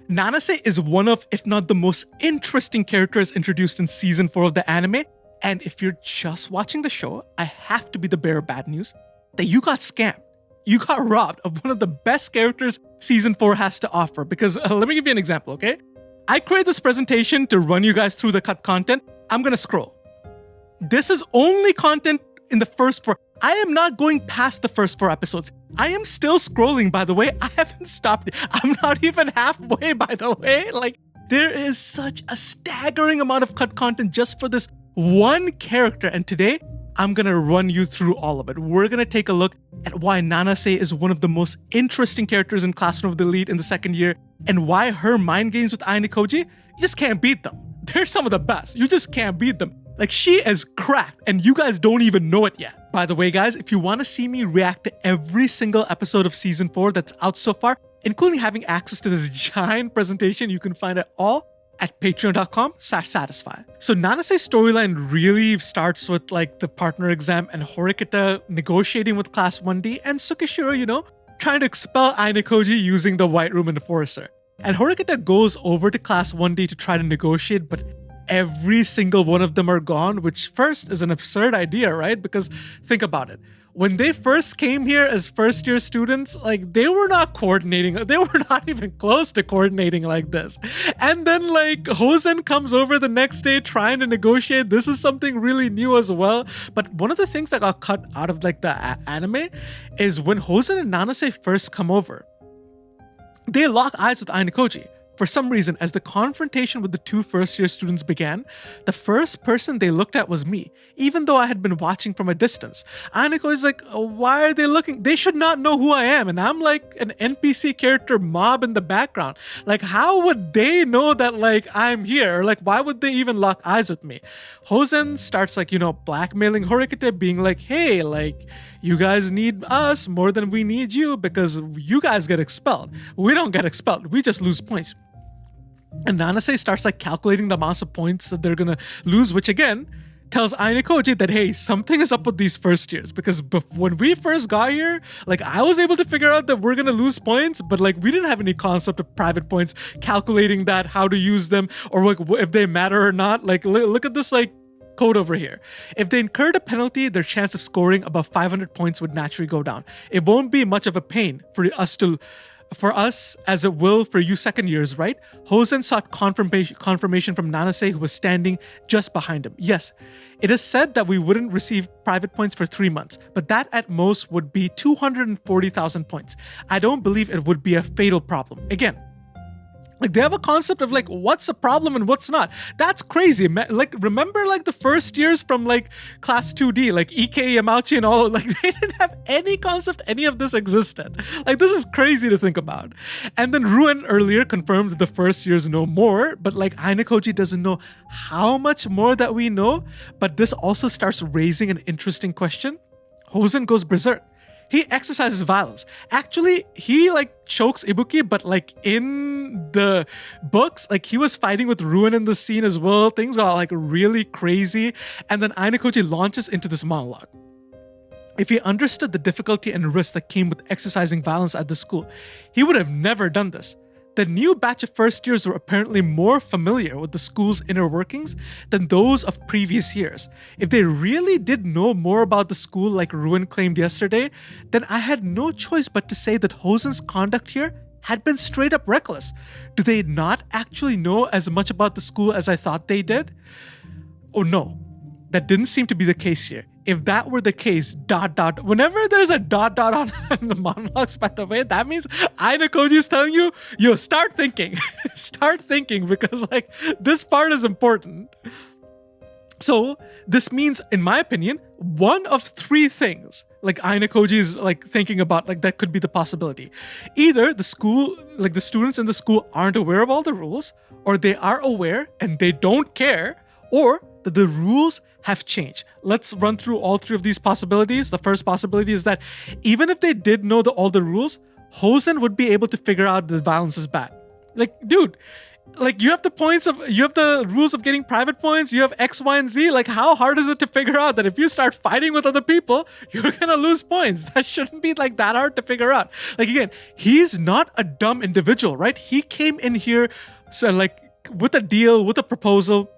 Nanase is one of, if not the most interesting characters introduced in season 4 of the anime. And if you're just watching the show, I have to be the bearer of bad news that you got scammed. You got robbed of one of the best characters season 4 has to offer. Because let me give you an example, okay? I created this presentation to run you guys through the cut content. I'm gonna scroll. This is only content in the first 4. I am not going past the first 4 episodes. I am still scrolling, by the way. I haven't stopped. I'm not even halfway, by the way. Like, there is such a staggering amount of cut content just for this one character. And today, I'm gonna run you through all of it. We're gonna take a look at why Nanase is one of the most interesting characters in Classroom of the Elite in the second year, and why her mind games with Ainikoji, you just can't beat them. They're some of the best. You just can't beat them. Like, she is cracked, and you guys don't even know it yet. By the way, guys, if you want to see me react to every single episode of Season 4 that's out so far, including having access to this giant presentation, you can find it all at patreon.com/Saadisfy. So Nanase's storyline really starts with like the partner exam and Horikita negotiating with Class 1D and Tsukishiro, trying to expel Ainikoji using the White Room Enforcer. And Horikita goes over to Class 1D to try to negotiate, but every single one of them are gone, which first is an absurd idea, right? Because think about it. When they first came here as first-year students, like, they were not coordinating. They were not even close to coordinating like this. And then, like, Hosen comes over the next day trying to negotiate. This is something really new as well. But one of the things that got cut out of, like, the anime is when Hosen and Nanase first come over, they lock eyes with Ainikoji. For some reason, as the confrontation with the 2 first-year students began, the first person they looked at was me, even though I had been watching from a distance. Ainiko is like, why are they looking? They should not know who I am, and I'm like an NPC character mob in the background. Like, how would they know that, like, I'm here? Or, like, why would they even lock eyes with me? Hosen starts, like, blackmailing Horikita, being like, hey, like, you guys need us more than we need you because you guys get expelled. We don't get expelled. We just lose points. And Nanase starts like calculating the amounts of points that they're gonna lose, which again tells Ainikoji that, hey, something is up with these first years, because when we first got here, like, I was able to figure out that we're gonna lose points, but like, we didn't have any concept of private points, calculating that, how to use them, or like if they matter or not. Like, look at this like code over here. If they incurred a penalty, their chance of scoring above 500 points would naturally go down. It won't be much of a pain for us as it will for you second years, right? Hosen sought confirmation from Nanase, who was standing just behind him. Yes, it is said that we wouldn't receive private points for 3 months, but that at most would be 240,000 points. I don't believe it would be a fatal problem. Again, like, they have a concept of like what's a problem and what's not. That's crazy. Like, remember like the first years from like class 2D, like Ike Yamauchi and all, like, they didn't have any concept any of this existed. Like, this is crazy to think about. And then Ruin earlier confirmed that the first years know more, but like Ainikoji doesn't know how much more that we know. But this also starts raising an interesting question. Hosen goes berserk. He exercises violence. Actually, he like chokes Ibuki, but like in the books, like he was fighting with Ruin in the scene as well. Things got like really crazy. And then Ainikoji launches into this monologue. If he understood the difficulty and risk that came with exercising violence at the school, he would have never done this. The new batch of first years were apparently more familiar with the school's inner workings than those of previous years. If they really did know more about the school like Ruin claimed yesterday, then I had no choice but to say that Hosen's conduct here had been straight up reckless. Do they not actually know as much about the school as I thought they did? Oh no, that didn't seem to be the case here. If that were the case, ... Whenever there's a ... on the monologues, by the way, that means Ainikoji is telling you, yo, start thinking. Start thinking, because like this part is important. So this means, in my opinion, one of 3 things like Ainikoji is like thinking about, like that could be the possibility. Either the school, like the students in the school aren't aware of all the rules, or they are aware and they don't care, or that the rules have changed. Let's run through all 3 of these possibilities. The first possibility is that even if they did know all the rules, Hosen would be able to figure out that violence is bad. Like, dude, Like you have the rules of getting private points, you have X, Y, and Z. Like how hard is it to figure out that if you start fighting with other people, you're gonna lose points? That shouldn't be like that hard to figure out. Like again, he's not a dumb individual, right? He came in here so like with a deal, with a proposal,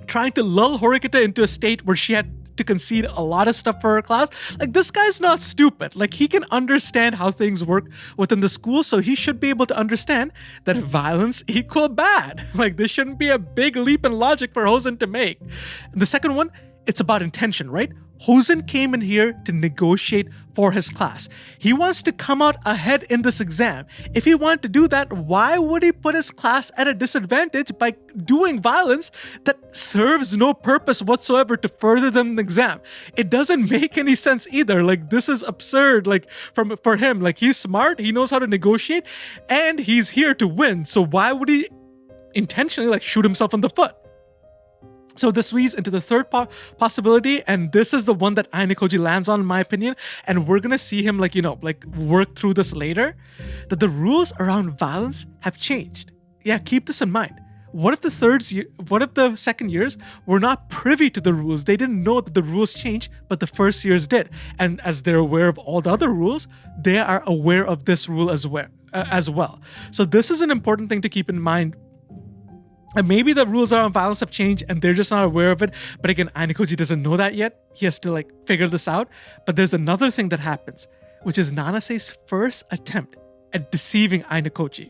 trying to lull Horikita into a state where she had to concede a lot of stuff for her class. Like this guy's not stupid. Like he can understand how things work within the school, so he should be able to understand that violence equal bad. Like this shouldn't be a big leap in logic for Hosen to make. And the second one, it's about intention, right? Hosen came in here to negotiate for his class. He wants to come out ahead in this exam. If he wanted to do that, why would he put his class at a disadvantage by doing violence that serves no purpose whatsoever to further them in the exam? It doesn't make any sense either. Like this is absurd. Like for him, like he's smart, he knows how to negotiate, and he's here to win. So why would he intentionally like shoot himself in the foot? So this leads into the third possibility, and this is the one that Ainikoji lands on, in my opinion, and we're gonna see him work through this later, that the rules around violence have changed. Yeah, keep this in mind. What if the second years were not privy to the rules? They didn't know that the rules changed, but the first years did. And as they're aware of all the other rules, they are aware of this rule as well. So this is an important thing to keep in mind. And maybe the rules around violence have changed and they're just not aware of it. But again, Ainikoji doesn't know that yet. He has to figure this out. But there's another thing that happens, which is Nanase's first attempt at deceiving Ainikoji.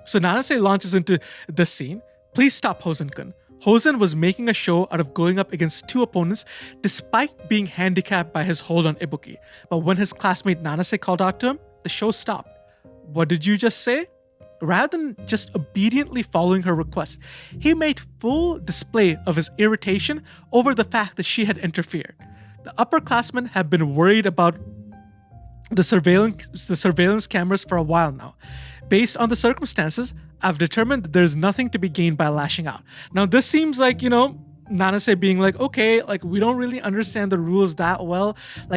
So Nanase launches into this scene. Please stop, Hosen-kun. Hosen was making a show out of going up against two opponents despite being handicapped by his hold on Ibuki. But when his classmate Nanase called out to him, the show stopped. What did you just say? Rather than just obediently following her request, he made full display of his irritation over the fact that she had interfered. The upperclassmen have been worried about the surveillance cameras for a while now. Based on the circumstances, I've determined that there's nothing to be gained by lashing out. Now, this seems like, Nanase being like, okay, we don't really understand the rules that well.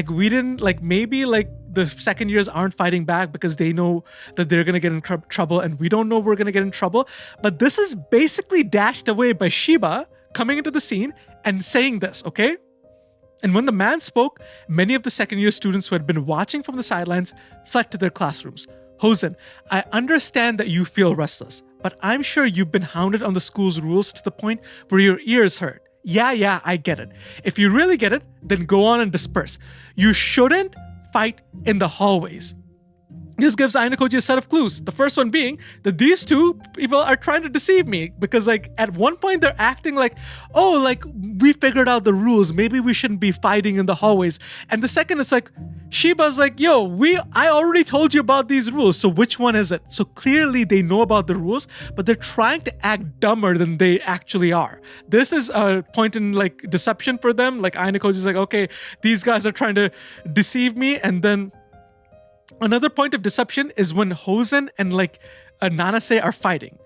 We didn't, maybe the second years aren't fighting back because they know that they're going to get in trouble and we don't know we're going to get in trouble. But this is basically dashed away by Shiba coming into the scene and saying this, okay? And when the man spoke, many of the second year students who had been watching from the sidelines fled to their classrooms. Hosen, I understand that you feel restless, but I'm sure you've been hounded on the school's rules to the point where your ears hurt. Yeah, I get it. If you really get it, then go on and disperse. You shouldn't fight in the hallways. This gives Ainikoji a set of clues. The first one being that these two people are trying to deceive me because at one point they're acting we figured out the rules. Maybe we shouldn't be fighting in the hallways. And the second is Shiba's I already told you about these rules. So which one is it? So clearly they know about the rules, but they're trying to act dumber than they actually are. This is a point in deception for them. Ainikoji's okay, these guys are trying to deceive me. And then another point of deception is when Hosen and Nanase are fighting.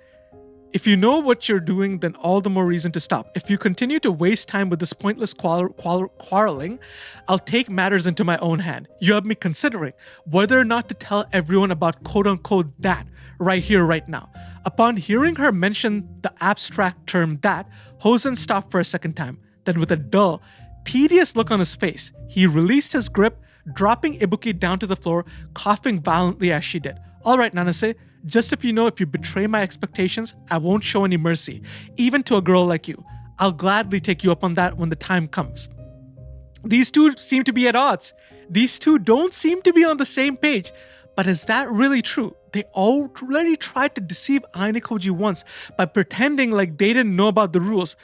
If you know what you're doing, then all the more reason to stop. If you continue to waste time with this pointless quarreling, I'll take matters into my own hand. You have me considering whether or not to tell everyone about quote-unquote that right here, right now. Upon hearing her mention the abstract term that, Hosen stopped for a second time. Then with a dull, tedious look on his face, he released his grip, dropping Ibuki down to the floor, coughing violently as she did. All right, Nanase, just if you betray my expectations, I won't show any mercy, even to a girl like you. I'll gladly take you up on that when the time comes. These two seem to be at odds. These two don't seem to be on the same page. But is that really true? They already tried to deceive Ainikoji once by pretending like they didn't know about the rules.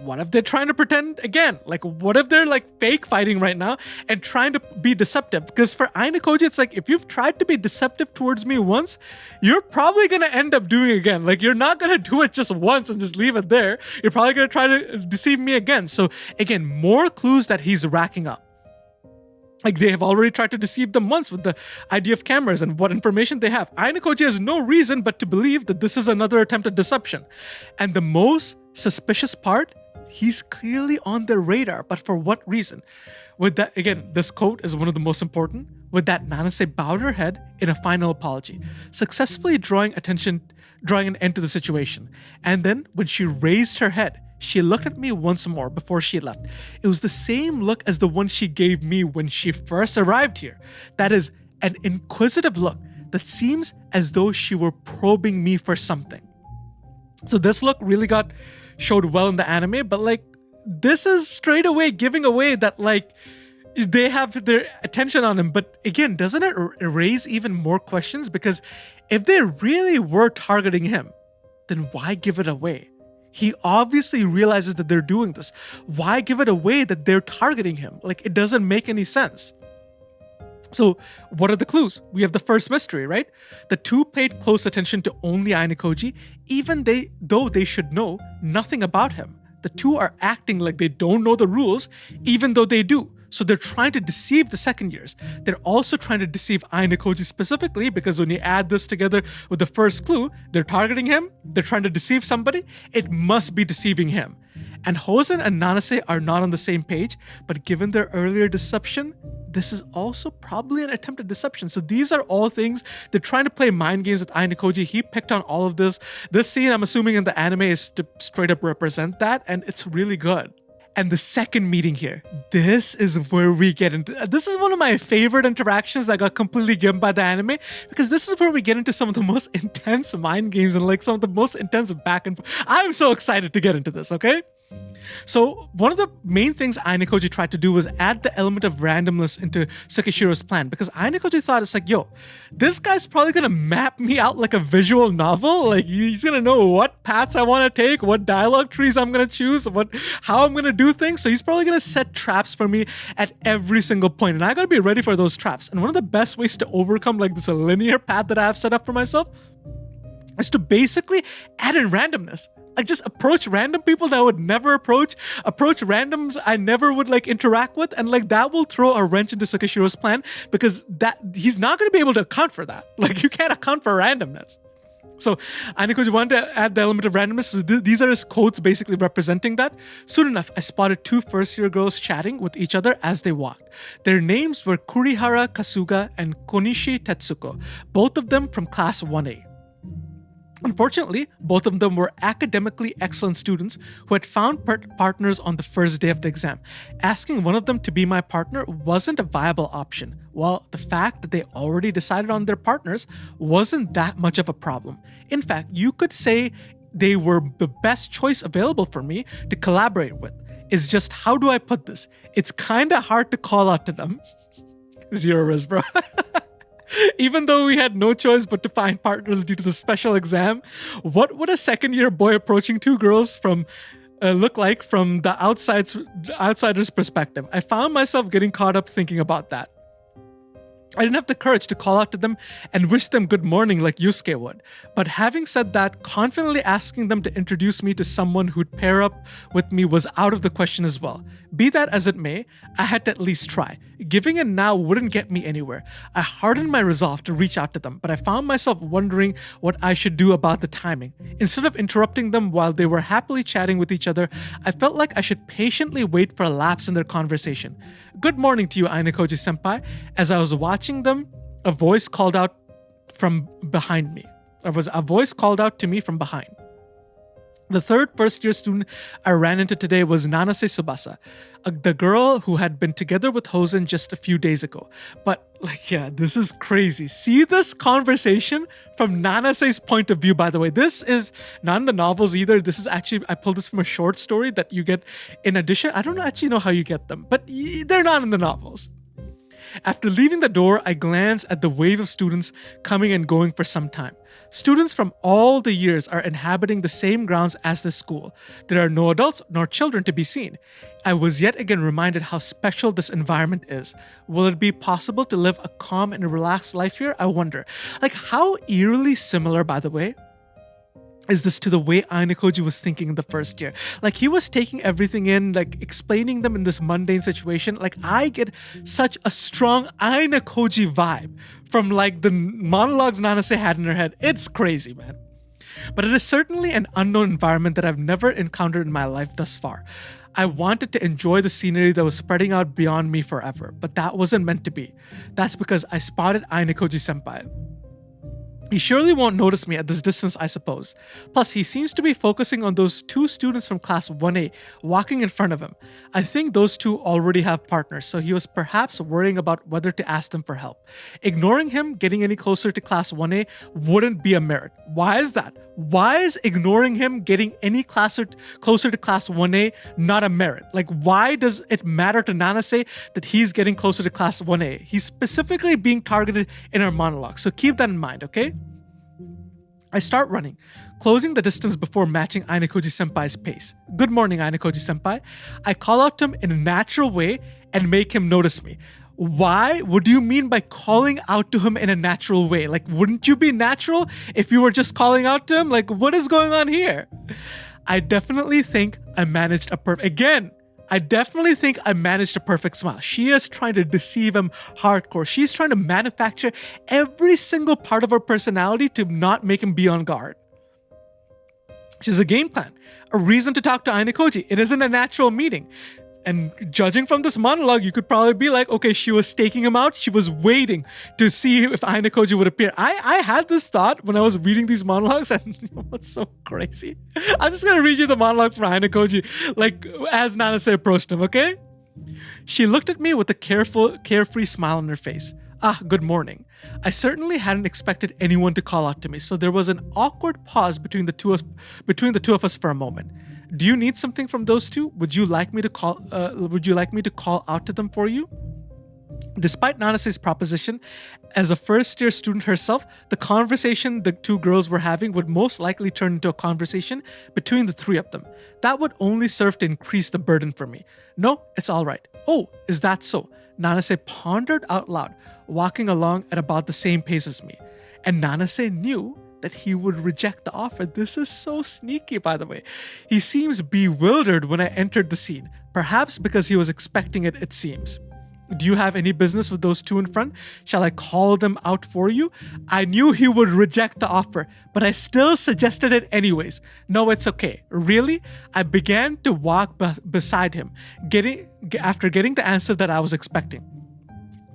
What if they're trying to pretend again? What if they're fake fighting right now and trying to be deceptive? Because for Ainikoji, it's if you've tried to be deceptive towards me once, you're probably going to end up doing it again. You're not going to do it just once and just leave it there. You're probably going to try to deceive me again. So again, more clues that he's racking up. They have already tried to deceive them once with the idea of cameras and what information they have. Ainikoji has no reason but to believe that this is another attempt at deception. And the most suspicious part, he's clearly on their radar, but for what reason? With that, again, this quote is one of the most important. With that, Nanase bowed her head in a final apology, successfully drawing attention drawing an end to the situation. And then when she raised her head, she looked at me once more before she left. It was the same look as the one she gave me when she first arrived here. That is, an inquisitive look that seems as though she were probing me for something. So this look really showed well in the anime, but like this is straight away giving away that like they have their attention on him. But again, doesn't it raise even more questions? Because if they really were targeting him, then why give it away? He obviously realizes that they're doing this. Why give it away that they're targeting him? Like, it doesn't make any sense. So what are the clues? We have the first mystery, right? The two paid close attention to only Ainakoji, even though they should know nothing about him. The two are acting like they don't know the rules, even though they do. So they're trying to deceive the second years. They're also trying to deceive Ainakoji specifically, because when you add this together with the first clue, they're targeting him, they're trying to deceive somebody, it must be deceiving him. And Hosen and Nanase are not on the same page, but given their earlier deception, this is also probably an attempted deception. So these are all things, they're trying to play mind games with Ainakoji. He picked on all of this. This scene, I'm assuming in the anime, is to straight up represent that, and it's really good. And the second meeting here, this is where we get into, this is one of my favorite interactions that got completely given by the anime, because this is where we get into some of the most intense mind games and like some of the most intense back and forth. I'm so excited to get into this, okay? So one of the main things Ainakoji tried to do was add the element of randomness into Sakishiro's plan, because Ainakoji thought, it's like, yo, this guy's probably gonna map me out like a visual novel. Like, he's gonna know what paths I want to take, what dialogue trees I'm gonna choose, how I'm gonna do things. So he's probably gonna set traps for me at every single point, and I gotta be ready for those traps. And one of the best ways to overcome like this linear path that I have set up for myself is to basically add in randomness. Like, just approach random people that I would never approach randoms I never would like interact with, and like that will throw a wrench into Sakishiro's plan, because that he's not going to be able to account for that. Like, you can't account for randomness. So Ainakoji wanted to add the element of randomness. So these are his quotes basically representing that. Soon enough, I spotted two first-year girls chatting with each other as they walked. Their names were Kurihara Kasuga and Konishi Tetsuko, both of them from class 1A. Unfortunately, both of them were academically excellent students who had found partners on the first day of the exam. Asking one of them to be my partner wasn't a viable option, while the fact that they already decided on their partners wasn't that much of a problem. In fact, you could say they were the best choice available for me to collaborate with. It's just, how do I put this? It's kinda hard to call out to them. Zero risk, bro. Even though we had no choice but to find partners due to the special exam, what would a second-year boy approaching two girls from look like from the outsider's perspective? I found myself getting caught up thinking about that. I didn't have the courage to call out to them and wish them good morning like Yusuke would. But having said that, confidently asking them to introduce me to someone who'd pair up with me was out of the question as well. Be that as it may, I had to at least try. Giving in now wouldn't get me anywhere. I hardened my resolve to reach out to them, but I found myself wondering what I should do about the timing. Instead of interrupting them while they were happily chatting with each other, I felt like I should patiently wait for a lapse in their conversation. Good morning to you, Ainakoji-senpai. As I was watching them, a voice called out from behind me. A voice called out to me from behind. The third first-year student I ran into today was Nanase Tsubasa, the girl who had been together with Hosen just a few days ago. But, like, yeah, this is crazy. See this conversation from Nanase's point of view, by the way. This is not in the novels either. This is actually, I pulled this from a short story that you get in addition. I don't actually know how you get them, but they're not in the novels. After leaving the door, I glanced at the wave of students coming and going for some time. Students from all the years are inhabiting the same grounds as this school. There are no adults nor children to be seen. I was yet again reminded how special this environment is. Will it be possible to live a calm and relaxed life here? I wonder. Like, how eerily similar, by the way, is this to the way Ainakoji was thinking in the first year. Like, he was taking everything in, like explaining them in this mundane situation. Like, I get such a strong Ainakoji vibe from like the monologues Nanase had in her head. It's crazy, man. But it is certainly an unknown environment that I've never encountered in my life thus far. I wanted to enjoy the scenery that was spreading out beyond me forever, but that wasn't meant to be. That's because I spotted Ainakoji-senpai. He surely won't notice me at this distance, I suppose. Plus, he seems to be focusing on those two students from class 1A walking in front of him. I think those two already have partners, so he was perhaps worrying about whether to ask them for help. Ignoring him getting any closer to class 1A wouldn't be a merit. Why is that? Why is ignoring him getting any closer to class 1A not a merit? Like, why does it matter to Nanase that he's getting closer to class 1A? He's specifically being targeted in our monologue, so keep that in mind, okay? I start running, closing the distance before matching Ainakoji-senpai's pace. Good morning, Ainakoji-senpai. I call out to him in a natural way and make him notice me. Why? What do you mean by calling out to him in a natural way? Like, wouldn't you be natural if you were just calling out to him? Like, what is going on here? I definitely think I managed a perfect smile. She is trying to deceive him hardcore. She's trying to manufacture every single part of her personality to not make him be on guard. She's a game plan, a reason to talk to Ainakoji. It isn't a natural meeting. And judging from this monologue, you could probably be like, okay, she was staking him out. She was waiting to see if Ainakoji would appear. I had this thought when I was reading these monologues, and you know what's so crazy? I'm just going to read you the monologue from Ainakoji, like as Nanase approached him, okay? She looked at me with a carefree smile on her face. Ah, good morning. I certainly hadn't expected anyone to call out to me, so there was an awkward pause between the two of us for a moment. Do you need something from those two? Would you like me to call out to them for you? Despite Nanase's proposition, as a first-year student herself, the conversation the two girls were having would most likely turn into a conversation between the three of them. That would only serve to increase the burden for me. No, it's all right. Oh, is that so? Nanase pondered out loud, walking along at about the same pace as me. And Nanase knew that he would reject the offer. This is so sneaky, by the way. He seems bewildered when I entered the scene, perhaps because he was expecting it, it seems. Do you have any business with those two in front? Shall I call them out for you? I knew he would reject the offer, but I still suggested it anyways. No, it's okay. Really? I began to walk beside him, after getting the answer that I was expecting.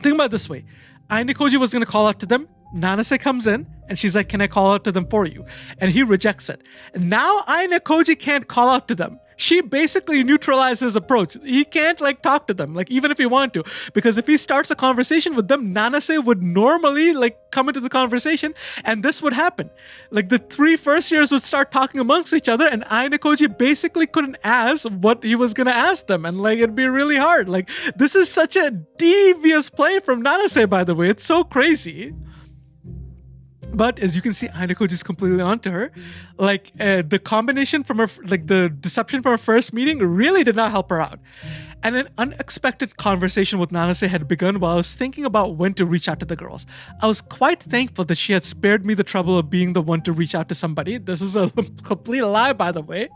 Think about it this way. Ainakoji was going to call out to them. Nanase comes in and she's like, can I call out to them for you? And he rejects it. Now Ainakoji can't call out to them. She basically neutralized his approach. He can't talk to them, even if he wanted to. Because if he starts a conversation with them, Nanase would normally come into the conversation and this would happen. The three first years would start talking amongst each other and Ainakoji basically couldn't ask what he was going to ask them. And it'd be really hard. This is such a devious play from Nanase, by the way. It's so crazy. But as you can see, Ainakoji is completely onto her. The combination from her, the deception from her first meeting really did not help her out. And an unexpected conversation with Nanase had begun while I was thinking about when to reach out to the girls. I was quite thankful that she had spared me the trouble of being the one to reach out to somebody. This is a complete lie, by the way.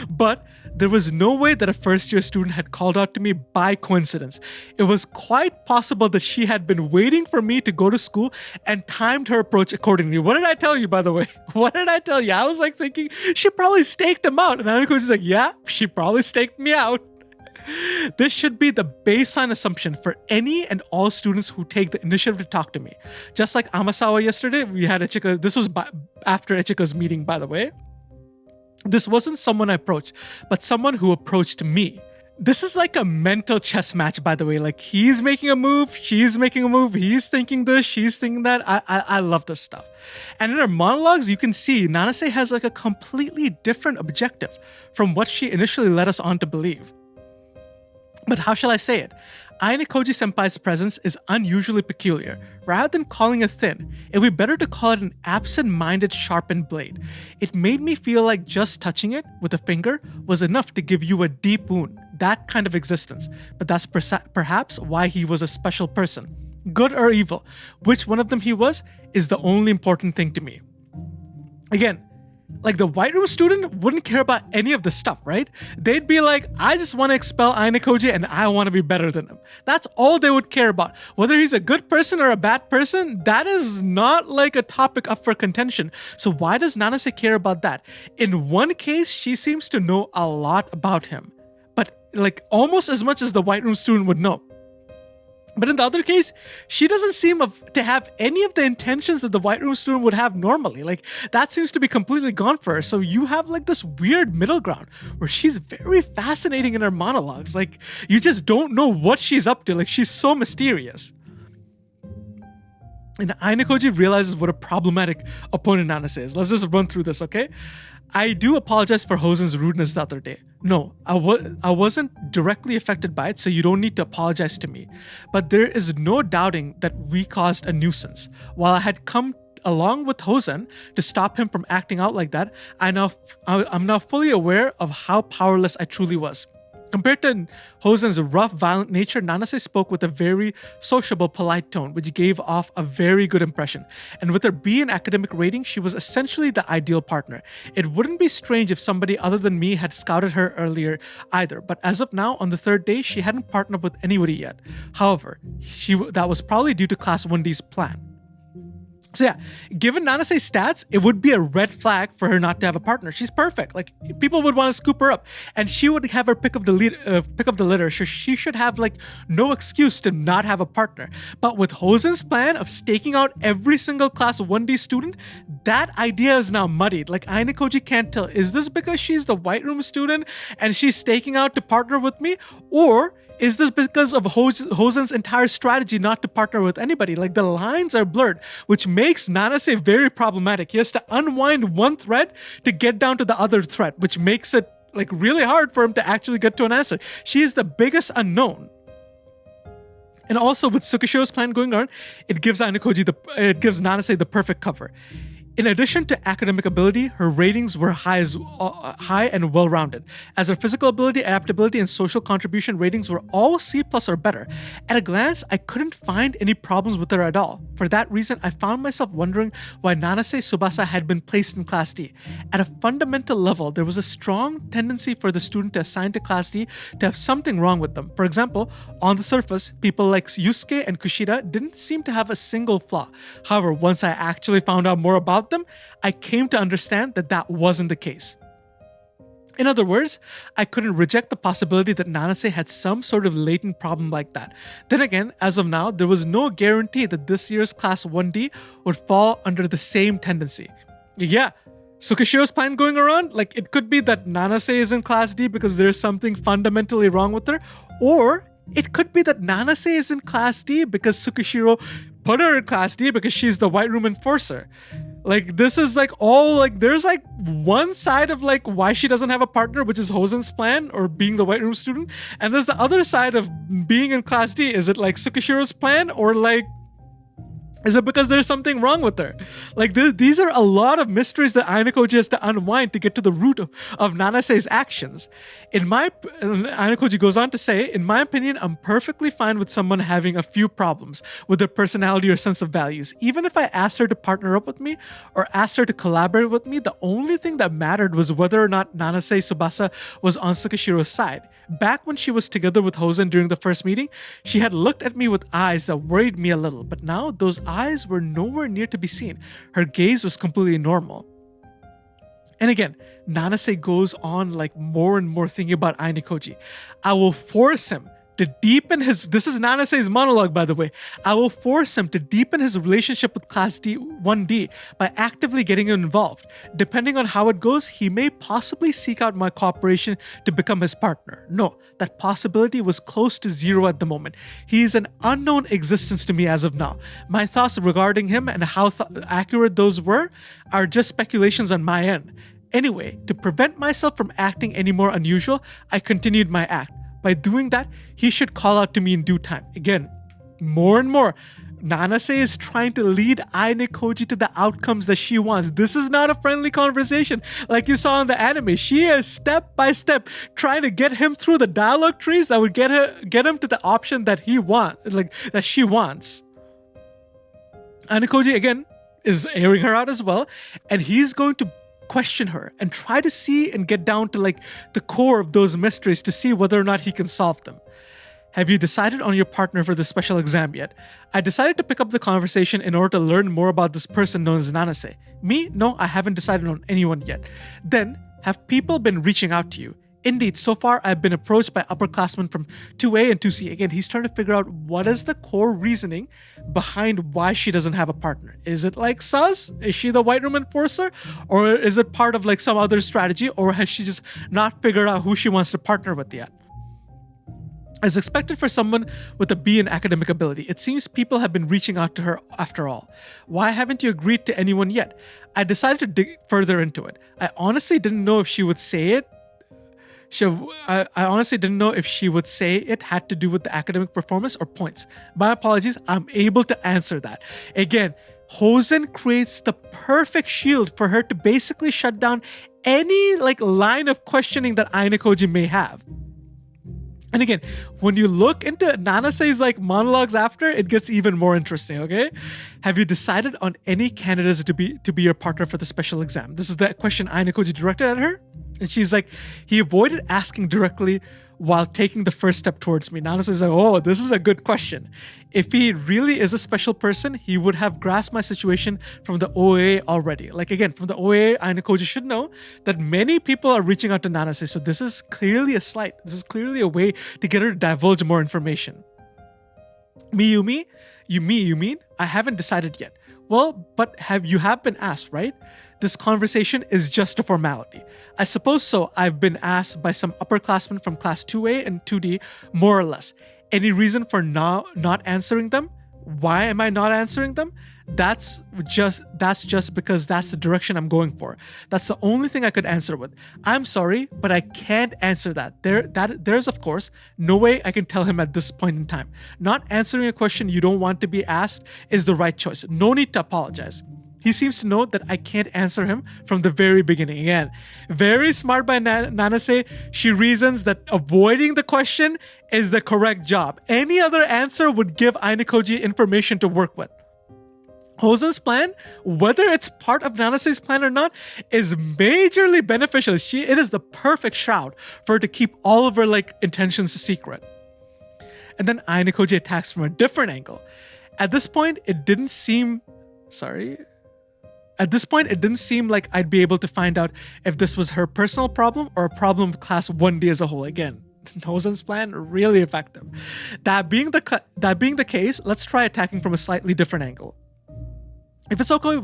But there was no way that a first-year student had called out to me by coincidence. It was quite possible that she had been waiting for me to go to school and timed her approach accordingly. What did I tell you, by the way? What did I tell you? I was thinking, she probably staked him out. And Ainakoji's like, yeah, she probably staked me out. This should be the baseline assumption for any and all students who take the initiative to talk to me. Just like Amasawa yesterday, we had Ichika. This was after Ichika's meeting, by the way. This wasn't someone I approached, but someone who approached me. This is like a mental chess match, by the way. He's making a move, she's making a move, he's thinking this, she's thinking that. I love this stuff. And in her monologues, you can see Nanase has a completely different objective from what she initially led us on to believe. But how shall I say it? Ainakoji-senpai's presence is unusually peculiar. Rather than calling it thin, it would be better to call it an absent-minded sharpened blade. It made me feel like just touching it with a finger was enough to give you a deep wound, that kind of existence. But that's perhaps why he was a special person. Good or evil, which one of them he was, is the only important thing to me. Again, the White Room student wouldn't care about any of this stuff, right? They'd be like, I just want to expel Ainakoji and I want to be better than him. That's all they would care about. Whether he's a good person or a bad person, that is not a topic up for contention. So why does Nanase care about that? In one case, she seems to know a lot about him, but almost as much as the White Room student would know. But in the other case, she doesn't seem to have any of the intentions that the White Room student would have normally. Like, that seems to be completely gone for her. So you have like this weird middle ground where she's very fascinating in her monologues. Like, you just don't know what she's up to. Like, she's so mysterious. And Ainakoji realizes what a problematic opponent Nanase is. Let's just run through this, okay? I do apologize for Hosen's rudeness the other day. No, I wasn't directly affected by it, so you don't need to apologize to me. But there is no doubting that we caused a nuisance. While I had come along with Hosen to stop him from acting out like that, I'm now fully aware of how powerless I truly was. Compared to Hosen's rough, violent nature, Nanase spoke with a very sociable, polite tone, which gave off a very good impression. And with her B in academic rating, she was essentially the ideal partner. It wouldn't be strange if somebody other than me had scouted her earlier either, but as of now, on the third day, she hadn't partnered with anybody yet. However, that was probably due to Class 1D's plan. So yeah, given Nanase's stats, it would be a red flag for her not to have a partner. She's perfect. Like, people would want to scoop her up, and she would have her pick of the litter. So she should have like no excuse to not have a partner. But with Hosen's plan of staking out every single Class 1D student, that idea is now muddied. Like, Ainakoji can't tell, is this because she's the White Room student and she's staking out to partner with me, or is this because of Hosen's entire strategy not to partner with anybody? Like, the lines are blurred, which makes Nanase very problematic. He has to unwind one thread to get down to the other thread, which makes it like really hard for him to actually get to an answer. She is the biggest unknown. And also with Tsukishiro's plan going on, it gives Nanase the perfect cover. In addition to academic ability, her ratings were high and well-rounded, as her physical ability, adaptability, and social contribution ratings were all C+ or better. At a glance, I couldn't find any problems with her at all. For that reason, I found myself wondering why Nanase Tsubasa had been placed in Class D. At a fundamental level, there was a strong tendency for the student to assign to Class D to have something wrong with them. For example, on the surface, people like Yusuke and Kushida didn't seem to have a single flaw. However, once I actually found out more about them, I came to understand that wasn't the case. In other words, I couldn't reject the possibility that Nanase had some sort of latent problem like that. Then again, as of now, there was no guarantee that this year's Class 1D would fall under the same tendency. Yeah, Tsukishiro's plan going around, like, it could be that Nanase is in Class D because there's something fundamentally wrong with her, or it could be that Nanase is in Class D because Tsukishiro put her in Class D because she's the White Room enforcer. Like, this is like all like, there's like one side of like why she doesn't have a partner, which is Hosen's plan or being the White Room student, and there's the other side of being in Class D. Is it like Tsukishiro's plan, or like, is it because there's something wrong with her? Like, these are a lot of mysteries that Ainakoji has to unwind to get to the root of Nanase's actions. Ainakoji goes on to say, in my opinion, I'm perfectly fine with someone having a few problems with their personality or sense of values. Even if I asked her to partner up with me or asked her to collaborate with me, the only thing that mattered was whether or not Nanase Tsubasa was on Tsukishiro's side. Back when she was together with Hosen during the first meeting, she had looked at me with eyes that worried me a little, but now those eyes were nowhere near to be seen. Her gaze was completely normal. And again, Nanase goes on like more and more thinking about Ainakoji. I will force him to deepen this is Nanase's monologue, by the way. I will force him to deepen his relationship with Class 1D by actively getting involved. Depending on how it goes, he may possibly seek out my cooperation to become his partner. No, that possibility was close to zero at the moment. He is an unknown existence to me as of now. My thoughts regarding him and how accurate those were are just speculations on my end. Anyway, to prevent myself from acting any more unusual, I continued my act. By doing that, he should call out to me in due time. Again, more and more, Nanase is trying to lead Ainakoji to the outcomes that she wants. This is not a friendly conversation like you saw in the anime. She is step by step trying to get him through the dialogue trees that would get him to the option that she wants. Ainakoji, again, is airing her out as well, and he's going to question her and try to see and get down to like the core of those mysteries to see whether or not he can solve them. Have you decided on your partner for the special exam yet? I decided to pick up the conversation in order to learn more about this person known as Nanase. Me? No, I haven't decided on anyone yet. Then, have people been reaching out to you? Indeed, so far I've bbeen approached by upperclassmen from 2A and 2C. Again, he's trying to figure out what is the core reasoning behind why she doesn't have a partner. Is it like sus? Is she the white room enforcer? Or is it part of like some other strategy? Or has she just not figured out who she wants to partner with yet? As expected for someone with a B in academic ability, it seems people have been reaching out to her after all. Why haven't you agreed to anyone yet? I decided to dig further into it. I honestly didn't know if she would say it. I honestly didn't know if she would say it had to do with the academic performance or points. My apologies, I'm able to answer that. Again, Hosen creates the perfect shield for her to basically shut down any like line of questioning that Ainakoji may have. And again, when you look into Nanase's like monologues after, it gets even more interesting, okay? Have you decided on any candidates to be your partner for the special exam? This is the question Ainakoji directed at her. And she's like, he avoided asking directly while taking the first step towards me. Nanase is like, oh, this is a good question. If he really is a special person, he would have grasped my situation from the OA already. Like again, from the OA, Ainakoji should know that many people are reaching out to Nanase. So this is clearly a slight. This is clearly a way to get her to divulge more information. You mean? I haven't decided yet. Well, but you have been asked, right? This conversation is just a formality. I suppose so. I've been asked by some upperclassmen from class 2A and 2D, more or less. Any reason for not answering them? Why am I not answering them? That's just because that's the direction I'm going for. That's the only thing I could answer with. I'm sorry, but I can't answer that. There's of course no way I can tell him at this point in time. Not answering a question you don't want to be asked is the right choice. No need to apologize. He seems to know that I can't answer him from the very beginning. Again, very smart by Nanase. She reasons that avoiding the question is the correct job. Any other answer would give Ainakoji information to work with. Hosen's plan, whether it's part of Nanase's plan or not, is majorly beneficial. It is the perfect shroud for her to keep all of her intentions secret. And then Ainakoji attacks from a different angle. At this point, it didn't seem like I'd be able to find out if this was her personal problem or a problem of class 1D as a whole. Again, Hosen's plan really effective. That being the case, let's try attacking from a slightly different angle. If it's okay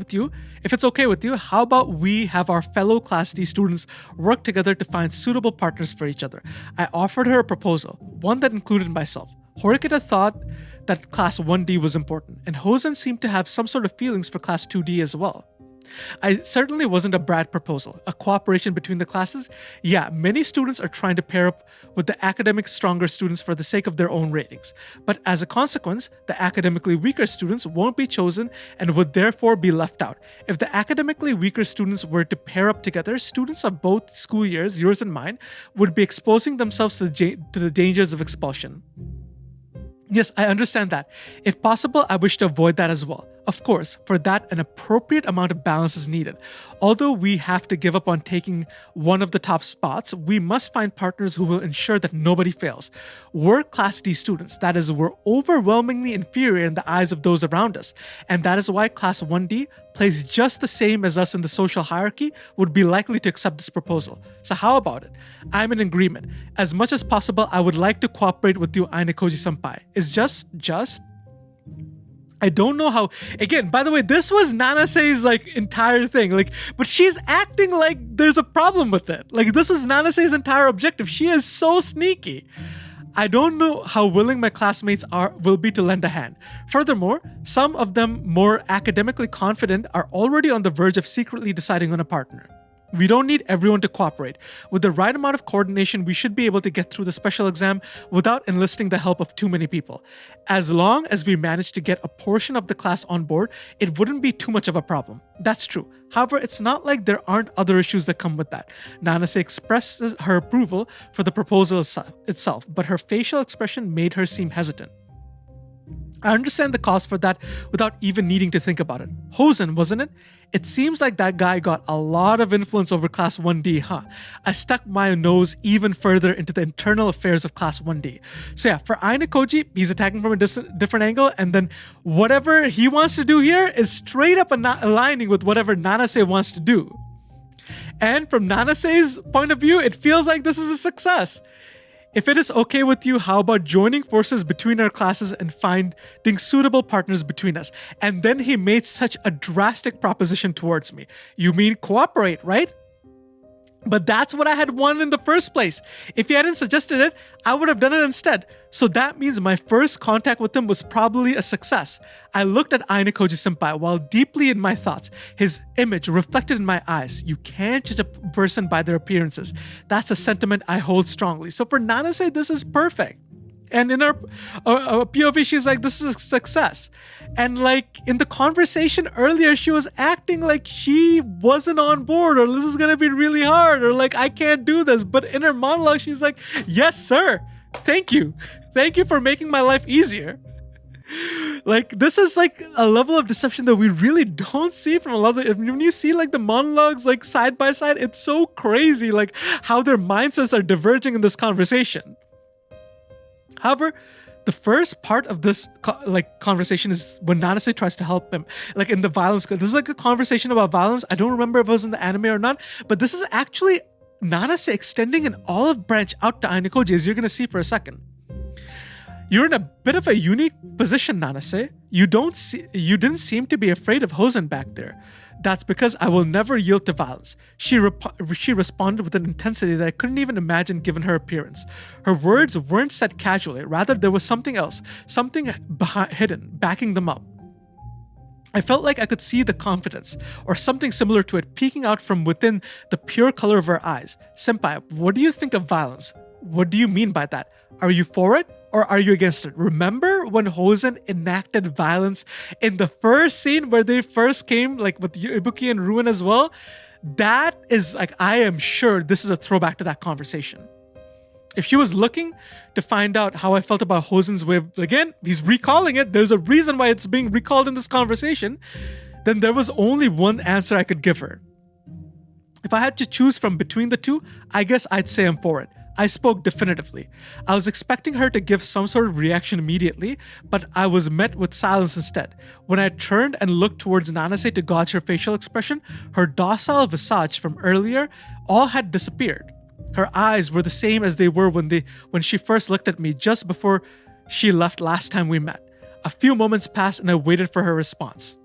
with you, how about we have our fellow Class D students work together to find suitable partners for each other? I offered her a proposal, one that included myself. Horikita thought that Class 1D was important, and Hosen seemed to have some sort of feelings for Class 2D as well. I certainly wasn't a bad proposal. A cooperation between the classes? Yeah, many students are trying to pair up with the academic stronger students for the sake of their own ratings. But as a consequence, the academically weaker students won't be chosen and would therefore be left out. If the academically weaker students were to pair up together, students of both school years, yours and mine, would be exposing themselves to the dangers of expulsion. Yes, I understand that. If possible, I wish to avoid that as well. Of course, for that, an appropriate amount of balance is needed. Although we have to give up on taking one of the top spots, we must find partners who will ensure that nobody fails. We're Class D students, that is, we're overwhelmingly inferior in the eyes of those around us. And that is why Class 1D, placed just the same as us in the social hierarchy, would be likely to accept this proposal. So how about it? I'm in agreement. As much as possible, I would like to cooperate with you, Ainakoji-senpai. It's just... I don't know how. Again, by the way, this was Nanase's entire thing. But she's acting like there's a problem with it. This was Nanase's entire objective. She is so sneaky. I don't know how willing my classmates will be to lend a hand. Furthermore, some of them more academically confident are already on the verge of secretly deciding on a partner. We don't need everyone to cooperate. With the right amount of coordination, we should be able to get through the special exam without enlisting the help of too many people. As long as we manage to get a portion of the class on board, it wouldn't be too much of a problem. That's true. However, it's not like there aren't other issues that come with that. Nanase expresses her approval for the proposal itself, but her facial expression made her seem hesitant. I understand the cause for that without even needing to think about it. Hosen, wasn't it? It seems like that guy got a lot of influence over Class 1D, huh? I stuck my nose even further into the internal affairs of Class 1D. So yeah, for Ainakoji, he's attacking from a different angle, and then whatever he wants to do here is straight up aligning with whatever Nanase wants to do. And from Nanase's point of view, it feels like this is a success. If it is okay with you, how about joining forces between our classes and finding suitable partners between us? And then he made such a drastic proposition towards me. You mean cooperate, right? But that's what I had wanted in the first place. If he hadn't suggested it, I would have done it instead. So that means my first contact with him was probably a success. I looked at Ainakoji-senpai while deeply in my thoughts, his image reflected in my eyes. You can't judge a person by their appearances. That's a sentiment I hold strongly. So for Nanase, this is perfect. And in her POV, she's like, this is a success. And like in the conversation earlier, she was acting like she wasn't on board or this is going to be really hard or like, I can't do this. But in her monologue, she's like, yes, sir. Thank you. Thank you for making my life easier. Like, this is like a level of deception that we really don't see from a lot of when you see like the monologues like side by side, it's so crazy like how their mindsets are diverging in this conversation. However, the first part of this conversation is when Nanase tries to help him, like in the violence. This is like a conversation about violence. I don't remember if it was in the anime or not, but this is actually Nanase extending an olive branch out to Ainakoji, as you're going to see for a second. You're in a bit of a unique position, Nanase. You didn't seem to be afraid of Hosen back there. That's because I will never yield to violence. She responded with an intensity that I couldn't even imagine given her appearance. Her words weren't said casually. Rather, there was something else, something hidden, backing them up. I felt like I could see the confidence, or something similar to it, peeking out from within the pure color of her eyes. Senpai, what do you think of violence? What do you mean by that? Are you for it? Or are you against it? Remember when Hosen enacted violence in the first scene where they first came, like with Ibuki and Ruin as well? That is like, I am sure this is a throwback to that conversation. If she was looking to find out how I felt about Hosen's way, again, he's recalling it. There's a reason why it's being recalled in this conversation. Then there was only one answer I could give her. If I had to choose from between the two, I guess I'd say I'm for it. I spoke definitively. I was expecting her to give some sort of reaction immediately, but I was met with silence instead. When I turned and looked towards Nanase to gauge her facial expression, her docile visage from earlier all had disappeared. Her eyes were the same as they were when she first looked at me just before she left last time we met. A few moments passed and I waited for her response.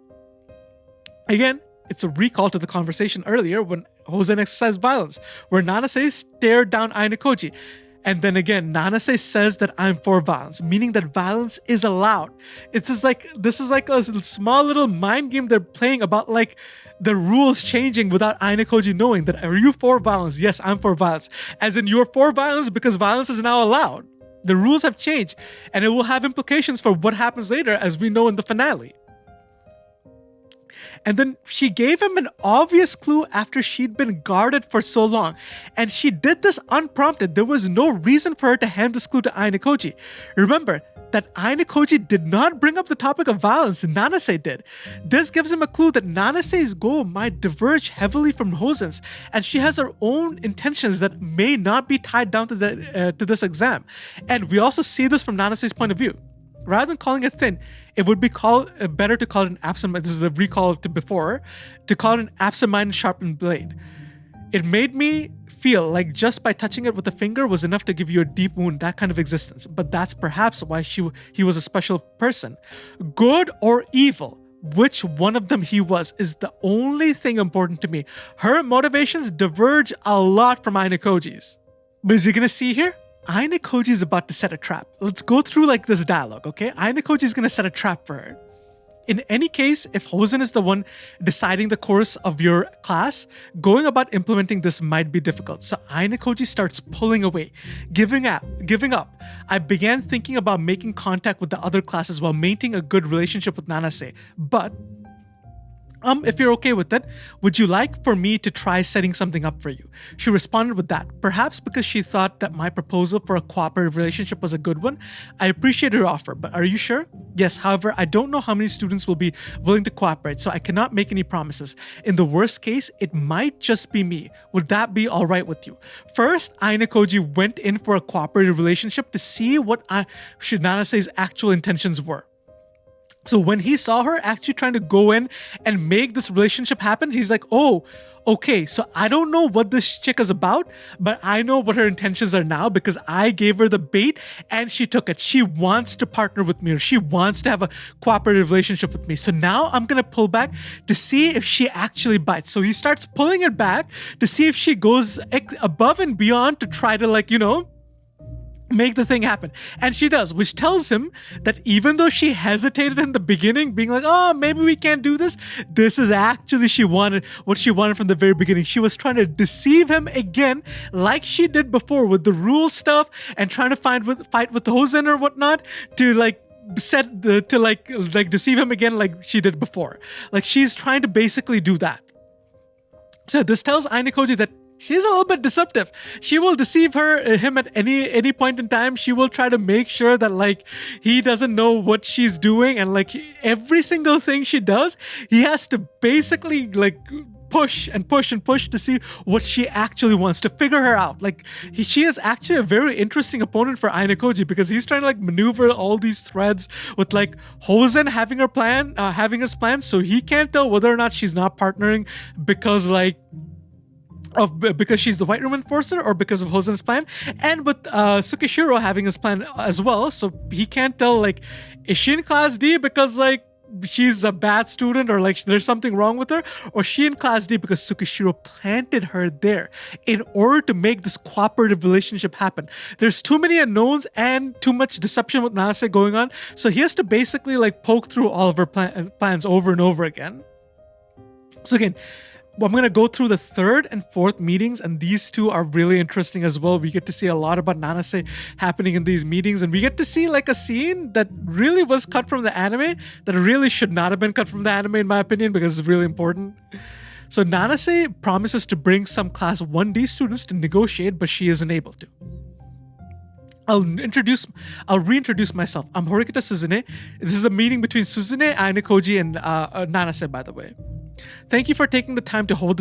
Again, it's a recall to the conversation earlier when Hosen exercised violence, where Nanase stared down Ainakoji. And then again, Nanase says that I'm for violence, meaning that violence is allowed. It's just like, this is like a small little mind game they're playing about like the rules changing without Ainakoji knowing that, are you for violence? Yes, I'm for violence. As in, you're for violence because violence is now allowed. The rules have changed and it will have implications for what happens later, as we know in the finale. And then she gave him an obvious clue after she'd been guarded for so long. And she did this unprompted. There was no reason for her to hand this clue to Ainakoji. Remember that Ainakoji did not bring up the topic of violence, Nanase did. This gives him a clue that Nanase's goal might diverge heavily from Hosen's, and she has her own intentions that may not be tied down to this exam. And we also see this from Nanase's point of view. Rather than calling it thin, it would be better to call it an absent-minded. This is a recall to before, to call it an absent-minded sharpened blade. It made me feel like just by touching it with a finger was enough to give you a deep wound, that kind of existence. But that's perhaps why he was a special person. Good or evil, which one of them he was, is the only thing important to me. Her motivations diverge a lot from Ainakoji's. But as you're gonna see here, Ainakoji is about to set a trap. Let's go through like this dialogue, okay? Ainakoji is going to set a trap for her. In any case, if Hosen is the one deciding the course of your class, going about implementing this might be difficult. So Ainakoji starts pulling away, giving up. I began thinking about making contact with the other classes while maintaining a good relationship with Nanase. But if you're okay with it, would you like for me to try setting something up for you? She responded with that, perhaps because she thought that my proposal for a cooperative relationship was a good one. I appreciate her offer, but are you sure? Yes, however, I don't know how many students will be willing to cooperate, so I cannot make any promises. In the worst case, it might just be me. Would that be alright with you? First, Ainakoji went in for a cooperative relationship to see what Nanase's actual intentions were. So when he saw her actually trying to go in and make this relationship happen, he's like, oh, okay, so I don't know what this chick is about, but I know what her intentions are now because I gave her the bait and she took it. She wants to partner with me, or she wants to have a cooperative relationship with me. So now I'm going to pull back to see if she actually bites. So he starts pulling it back to see if she goes above and beyond to try to, like, make the thing happen. And she does, which tells him that even though she hesitated in the beginning, being like, oh, maybe we can't do this, this is actually what she wanted from the very beginning. She was trying to deceive him again, like she did before with the rule stuff and trying to fight with Hosen or whatnot to deceive him again like she did before. Like, she's trying to basically do that. So this tells Ainikoji that she's a little bit deceptive. She will deceive him at any point in time. She will try to make sure that, like, he doesn't know what she's doing, and like every single thing she does, he has to basically like push and push and push to see what she actually wants, to figure her out. Like, she is actually a very interesting opponent for Ainikoji because he's trying to like maneuver all these threads with like Hosen having his plan, so he can't tell whether or not she's not partnering because she's the White Room Enforcer or because of Hosen's plan, and with Tsukishiro having his plan as well, so he can't tell, like, is she in Class D because like she's a bad student or like there's something wrong with her, or is she in Class D because Tsukishiro planted her there in order to make this cooperative relationship happen. There's too many unknowns and too much deception with Nanase going on, so he has to basically like poke through all of her plans over and over again. So again, I'm going to go through the third and fourth meetings, and these two are really interesting as well. We get to see a lot about Nanase happening in these meetings, and we get to see like a scene that really was cut from the anime that really should not have been cut from the anime, in my opinion, because it's really important. So Nanase promises to bring some Class 1D students to negotiate, but she isn't able to. I'll reintroduce myself. I'm Horikita Suzune. This is a meeting between Suzune, Ainikoji, and Nanase, by the way. Thank you for taking the time to hold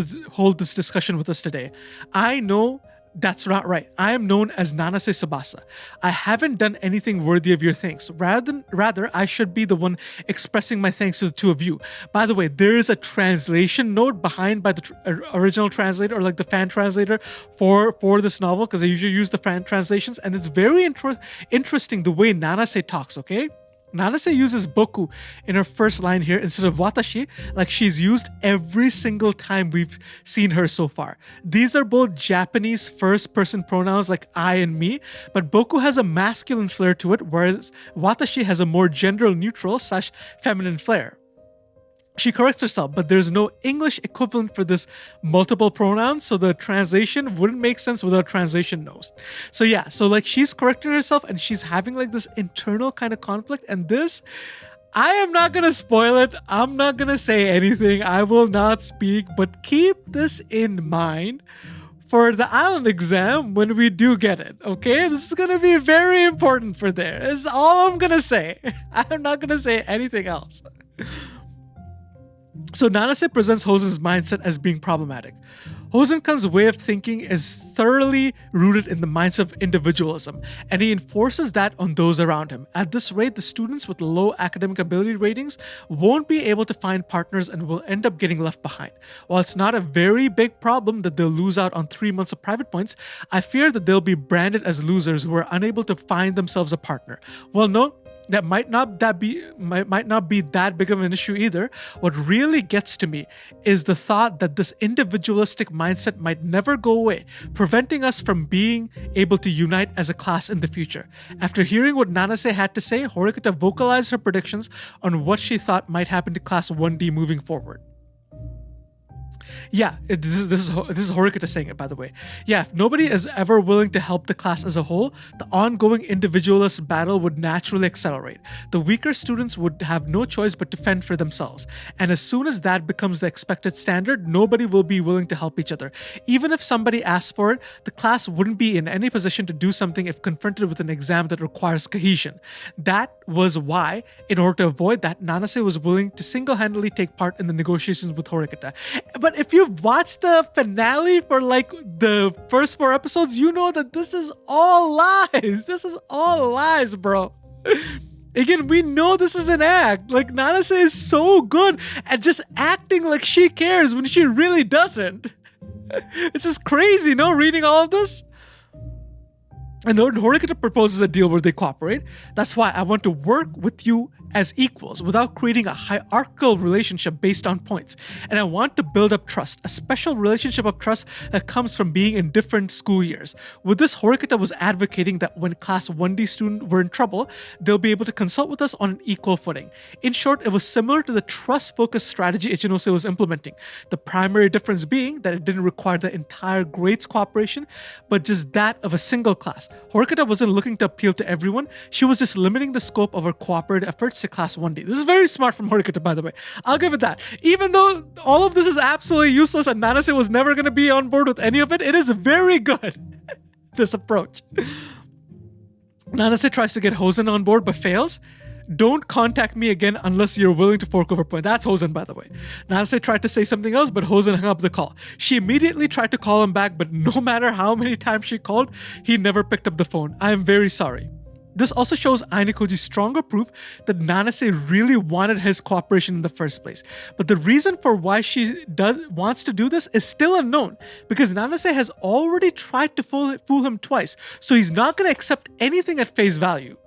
this discussion with us today. I know that's not right. I am known as Nanase Tsubasa. I haven't done anything worthy of your thanks. Rather, I should be the one expressing my thanks to the two of you. By the way, there is a translation note behind by the original translator, or like the fan translator for this novel, because I usually use the fan translations, and it's very interesting the way Nanase talks, okay? Nanase uses boku in her first line here instead of watashi, like she's used every single time we've seen her so far. These are both Japanese first-person pronouns like I and me, but boku has a masculine flair to it, whereas watashi has a more gender-neutral / feminine flair. She corrects herself, but there's no English equivalent for this multiple pronouns, so the translation wouldn't make sense without translation notes. So yeah, so like she's correcting herself and she's having like this internal kind of conflict, and this, I am not gonna spoil it. I'm not gonna say anything. I will not speak, but keep this in mind for the island exam when we do get it, okay? This is gonna be very important for there. This is all I'm gonna say. I'm not gonna say anything else. So Nanase presents Hosen's mindset as being problematic. Hosenkan's way of thinking is thoroughly rooted in the mindset of individualism, and he enforces that on those around him. At this rate, the students with low academic ability ratings won't be able to find partners and will end up getting left behind. While it's not a very big problem that they'll lose out on 3 months of private points, I fear that they'll be branded as losers who are unable to find themselves a partner. Well, no, that might not be that big of an issue either. What really gets to me is the thought that this individualistic mindset might never go away, preventing us from being able to unite as a class in the future. After hearing what Nanase had to say, Horikita vocalized her predictions on what she thought might happen to Class 1D moving forward. Yeah, this is Horikita saying it, by the way. Yeah, if nobody is ever willing to help the class as a whole, the ongoing individualist battle would naturally accelerate. The weaker students would have no choice but to fend for themselves. And as soon as that becomes the expected standard, nobody will be willing to help each other. Even if somebody asks for it, the class wouldn't be in any position to do something if confronted with an exam that requires cohesion. That was why, in order to avoid that, Nanase was willing to single-handedly take part in the negotiations with Horikita. But if you've watched the finale for like the first 4 episodes, you know that this is all lies. This is all lies, bro. Again, we know this is an act. Like, Nanase is so good at just acting like she cares when she really doesn't. It's just crazy, no? Reading all of this. And Lord Horikita proposes a deal where they cooperate. That's why I want to work with you as equals without creating a hierarchical relationship based on points. And I want to build up trust, a special relationship of trust that comes from being in different school years. With this, Horikita was advocating that when Class 1D students were in trouble, they'll be able to consult with us on an equal footing. In short, it was similar to the trust-focused strategy Ichinose was implementing. The primary difference being that it didn't require the entire grade's cooperation, but just that of a single class. Horikita wasn't looking to appeal to everyone. She was just limiting the scope of her cooperative efforts to Class 1D. This is very smart from Horikita, by the way. I'll give it that. Even though all of this is absolutely useless and Nanase was never going to be on board with any of it, it is very good, this approach. Nanase tries to get Hosen on board but fails. Don't contact me again unless you're willing to fork over point. That's Hosen, by the way. Nanase tried to say something else, but Hosen hung up the call. She immediately tried to call him back, but no matter how many times she called, he never picked up the phone. I am very sorry. This also shows Ainikoji's stronger proof that Nanase really wanted his cooperation in the first place. But the reason for why she wants to do this is still unknown, because Nanase has already tried to fool him twice, so he's not going to accept anything at face value.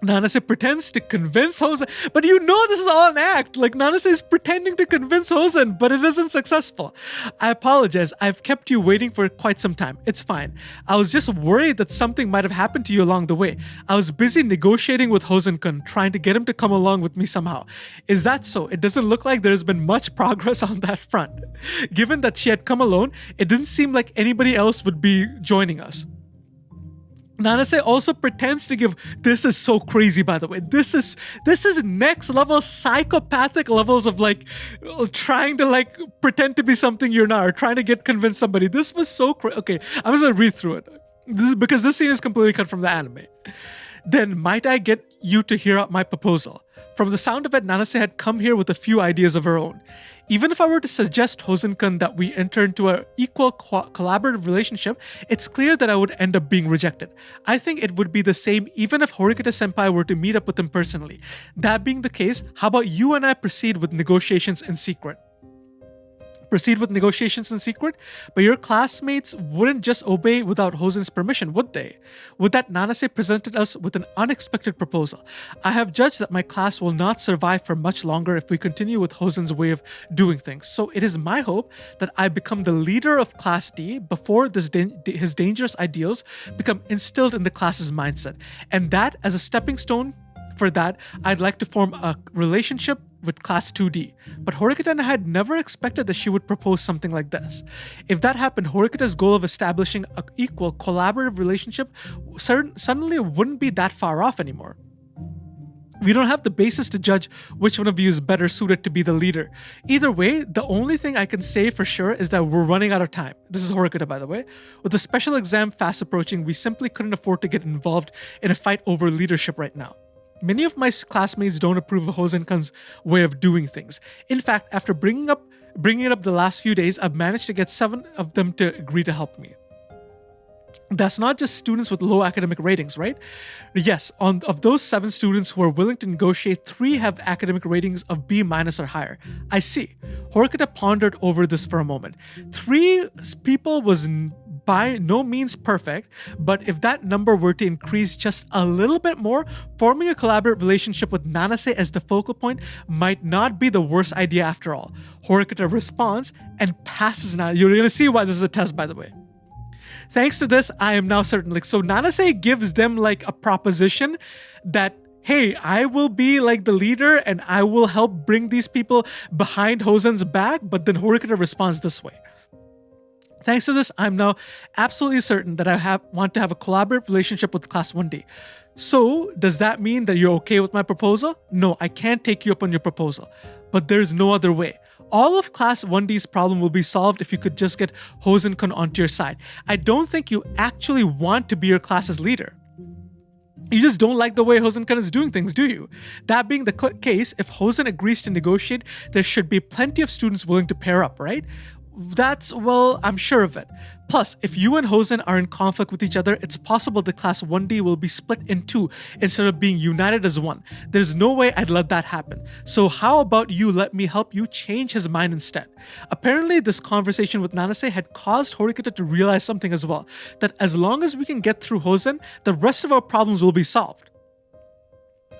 Nanase pretends to convince Hosen, but you know this is all an act. Like, Nanase is pretending to convince Hosen, but it isn't successful. I apologize. I've kept you waiting for quite some time. It's fine. I was just worried that something might have happened to you along the way. I was busy negotiating with Hosen-kun, trying to get him to come along with me somehow. Is that so? It doesn't look like there's been much progress on that front. Given that she had come alone, it didn't seem like anybody else would be joining us. Nanase also pretends to give. This is so crazy, by the way. This is next level psychopathic levels of like trying to like pretend to be something you're not, or trying to convince somebody. This was so crazy. Okay, I'm just gonna read through it. Because this scene is completely cut from the anime. Then might I get you to hear out my proposal? From the sound of it, Nanase had come here with a few ideas of her own. Even if I were to suggest Hosen-kun that we enter into an equal collaborative relationship, it's clear that I would end up being rejected. I think it would be the same even if Horikita-senpai were to meet up with him personally. That being the case, how about you and I proceed with negotiations in secret? But your classmates wouldn't just obey without Hosen's permission, would they? With that, Nanase presented us with an unexpected proposal. I have judged that my class will not survive for much longer if we continue with Hosen's way of doing things, so it is my hope that I become the leader of Class D before his dangerous ideals become instilled in the class's mindset. And that, as a stepping stone for that, I'd like to form a relationship with Class 2D. But Horikita had never expected that she would propose something like this. If that happened, Horikita's goal of establishing an equal collaborative relationship suddenly wouldn't be that far off anymore. We don't have the basis to judge which one of you is better suited to be the leader. Either way, the only thing I can say for sure is that we're running out of time. This is Horikita, by the way. With the special exam fast approaching, we simply couldn't afford to get involved in a fight over leadership right now. Many of my classmates don't approve of Hosen-kun's way of doing things. In fact, after bringing it up the last few days, I've managed to get 7 of them to agree to help me. That's not just students with low academic ratings, right? Yes, of those 7 students who are willing to negotiate, 3 have academic ratings of B- or higher. I see. Horikita pondered over this for a moment. 3 people was by no means perfect, but if that number were to increase just a little bit more, forming a collaborative relationship with Nanase as the focal point might not be the worst idea after all. Horikita responds and passes Nanase. You're going to see why this is a test, by the way. Thanks to this, I am now certain. So Nanase gives them like a proposition that, hey, I will be like the leader and I will help bring these people behind Hosen's back, but then Horikita responds this way. Thanks to this, I'm now absolutely certain that I want to have a collaborative relationship with Class 1D. So, does that mean that you're okay with my proposal? No, I can't take you up on your proposal. But there's no other way. All of Class 1D's problem will be solved if you could just get Hosen-kun onto your side. I don't think you actually want to be your class's leader. You just don't like the way Hosen-kun is doing things, do you? That being the case, if Hosen agrees to negotiate, there should be plenty of students willing to pair up, right? Well, I'm sure of it. Plus, if you and Hosen are in conflict with each other, it's possible the class 1D will be split in two instead of being united as one. There's no way I'd let that happen. So how about you let me help you change his mind instead? Apparently, this conversation with Nanase had caused Horikita to realize something as well, that as long as we can get through Hosen, the rest of our problems will be solved.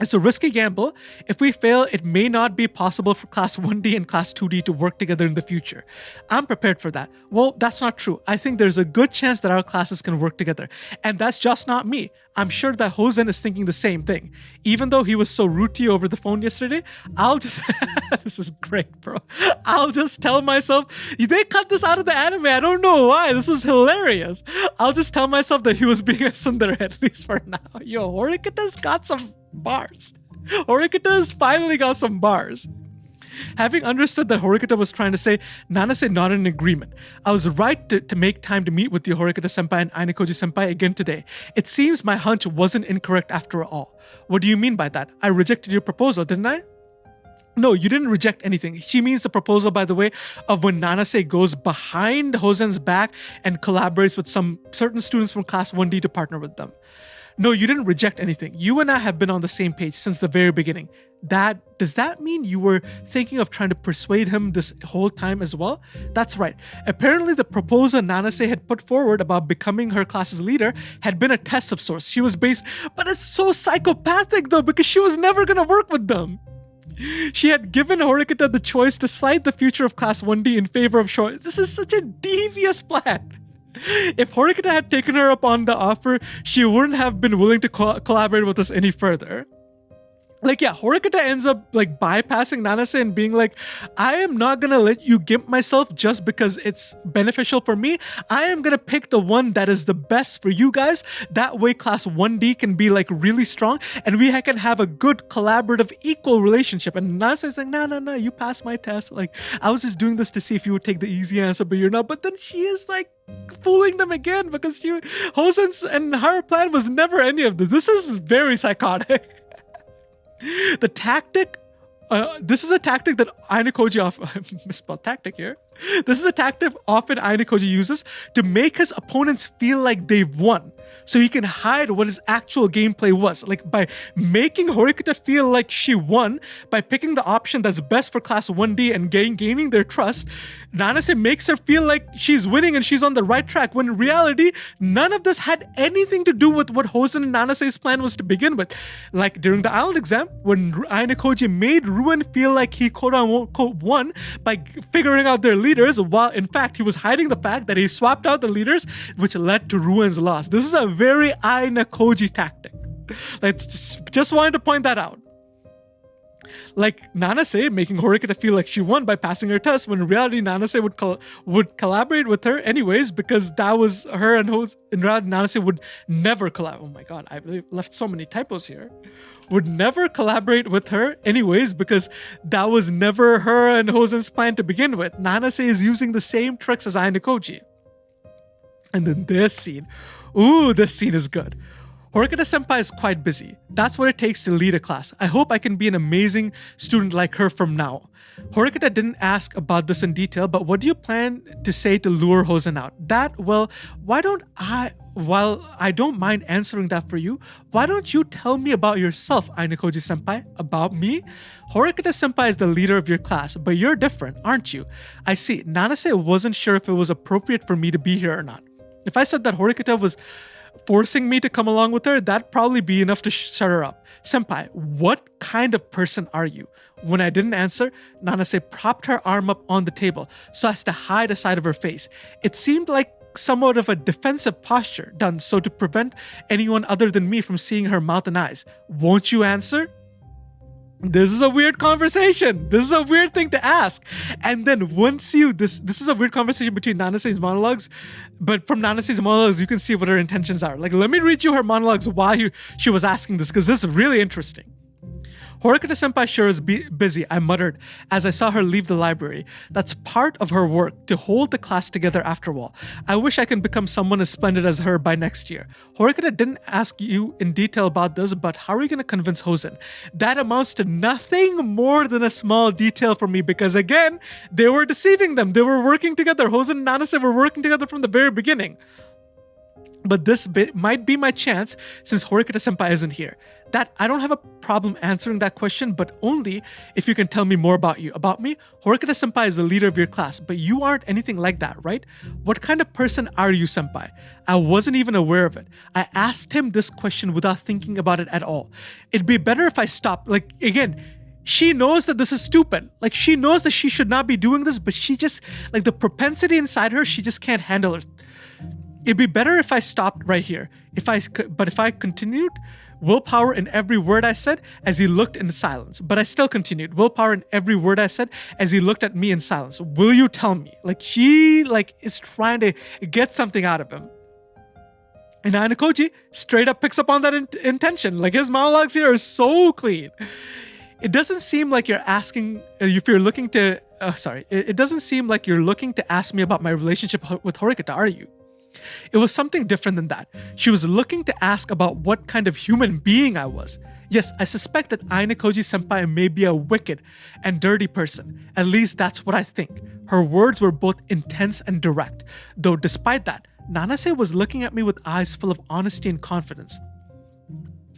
It's a risky gamble. If we fail, it may not be possible for Class 1D and Class 2D to work together in the future. I'm prepared for that. Well, that's not true. I think there's a good chance that our classes can work together. And that's just not me. I'm sure that Hosen is thinking the same thing. Even though he was so rude to you over the phone yesterday, I'll just... This is great, bro. I'll just tell myself... They cut this out of the anime. I don't know why. This was hilarious. I'll just tell myself that he was being a tsundere, at least for now. Yo, Horikita's got some bars. Horikita's finally got some bars. Having understood that Horikita was trying to say, Nanase nodded in agreement. I was right to make time to meet with you, Horikita-senpai and Ainakoji-senpai again today. It seems my hunch wasn't incorrect after all. What do you mean by that? I rejected your proposal, didn't I? No, you didn't reject anything. She means the proposal, by the way, of when Nanase goes behind Hosen's back and collaborates with some certain students from Class 1D to partner with them. No, you didn't reject anything. You and I have been on the same page since the very beginning. Does that mean you were thinking of trying to persuade him this whole time as well? That's right. Apparently the proposal Nanase had put forward about becoming her class's leader had been a test of sorts. She was based, but it's so psychopathic though, because she was never gonna work with them. She had given Horikita the choice to slide the future of Class 1D in favor of Short. This is such a devious plan. If Horikita had taken her up on the offer, she wouldn't have been willing to collaborate with us any further. Like, yeah, Horikita ends up like bypassing Nanase and being like, I am not gonna let you gimp myself just because it's beneficial for me. I am gonna pick the one that is the best for you guys. That way Class 1D can be like really strong and we can have a good collaborative equal relationship. And Nanase is like, no, you passed my test. Like, I was just doing this to see if you would take the easy answer, but you're not. But then she is like fooling them again because Hosen's and her plan was never any of this. This is very psychotic. The tactic, this is a tactic that Ainakoji misspelled tactic here. This is a tactic often Ainakoji uses to make his opponents feel like they've won, so he can hide what his actual gameplay was. Like by making Horikita feel like she won, by picking the option that's best for Class 1D and gaining their trust, Nanase makes her feel like she's winning and she's on the right track, when in reality, none of this had anything to do with what Hosen and Nanase's plan was to begin with. Like during the Island exam, when Ainakoji made Ruin feel like he quote-unquote won by figuring out their leaders, while in fact he was hiding the fact that he swapped out the leaders, which led to Ruin's loss. This is a very Ainakoji tactic. Like, just wanted to point that out. Like Nanase making Horikita feel like she won by passing her test, when in reality Nanase would collaborate with her anyways, because that was her and in reality Nanase would never collaborate. Oh my god, I left so many typos here. Would never collaborate with her anyways, because that was never her and Hosen's plan to begin with. Nanase is using the same tricks as Ainakoji. And then this scene. Ooh, this scene is good. Horikita-senpai is quite busy. That's what it takes to lead a class. I hope I can be an amazing student like her from now. Horikita didn't ask about this in detail, but what do you plan to say to lure Hosen out? While I don't mind answering that for you, why don't you tell me about yourself, Ainakoji-senpai? About me? Horikita-senpai is the leader of your class, but you're different, aren't you? I see. Nanase wasn't sure if it was appropriate for me to be here or not. If I said that Horikita was forcing me to come along with her, that'd probably be enough to shut her up. Senpai, what kind of person are you? When I didn't answer, Nanase propped her arm up on the table so as to hide a side of her face. It seemed like somewhat of a defensive posture, done so to prevent anyone other than me from seeing her mouth and eyes. Won't you answer? This is a weird conversation. This is a weird thing to ask. And then this is a weird conversation between Nanase's monologues, but from Nanase's monologues, you can see what her intentions are. Like, let me read you her monologues while she was asking this, because this is really interesting. Horikita-senpai sure is busy, I muttered as I saw her leave the library. That's part of her work, to hold the class together after all. I wish I can become someone as splendid as her by next year. Horikita didn't ask you in detail about this, but how are you going to convince Hosen? That amounts to nothing more than a small detail for me because, again, they were deceiving them. They were working together. Hosen and Nanase were working together from the very beginning. But this might be my chance since Horikita-senpai isn't here. That I don't have a problem answering that question, but only if you can tell me more about you. About me, Horikita-senpai is the leader of your class, but you aren't anything like that, right? What kind of person are you, senpai? I wasn't even aware of it. I asked him this question without thinking about it at all. It'd be better if I stopped. Like, again, she knows that this is stupid. Like, she knows that she should not be doing this, but she just, like, the propensity inside her, she just can't handle it. It'd be better if I stopped right here. But if I continued, willpower in every word I said as he looked in silence. But I still continued. Willpower in every word I said as he looked at me in silence. Will you tell me? Like, she, like, is trying to get something out of him. And Ainakoji straight up picks up on that intention. Like, his monologues here are so clean. It doesn't seem like you're asking, if you're looking to, it doesn't seem like you're looking to ask me about my relationship with Horikita, are you? It was something different than that. She was looking to ask about what kind of human being I was. Yes, I suspect that Ainakoji-senpai may be a wicked and dirty person. At least that's what I think. Her words were both intense and direct. Though despite that, Nanase was looking at me with eyes full of honesty and confidence.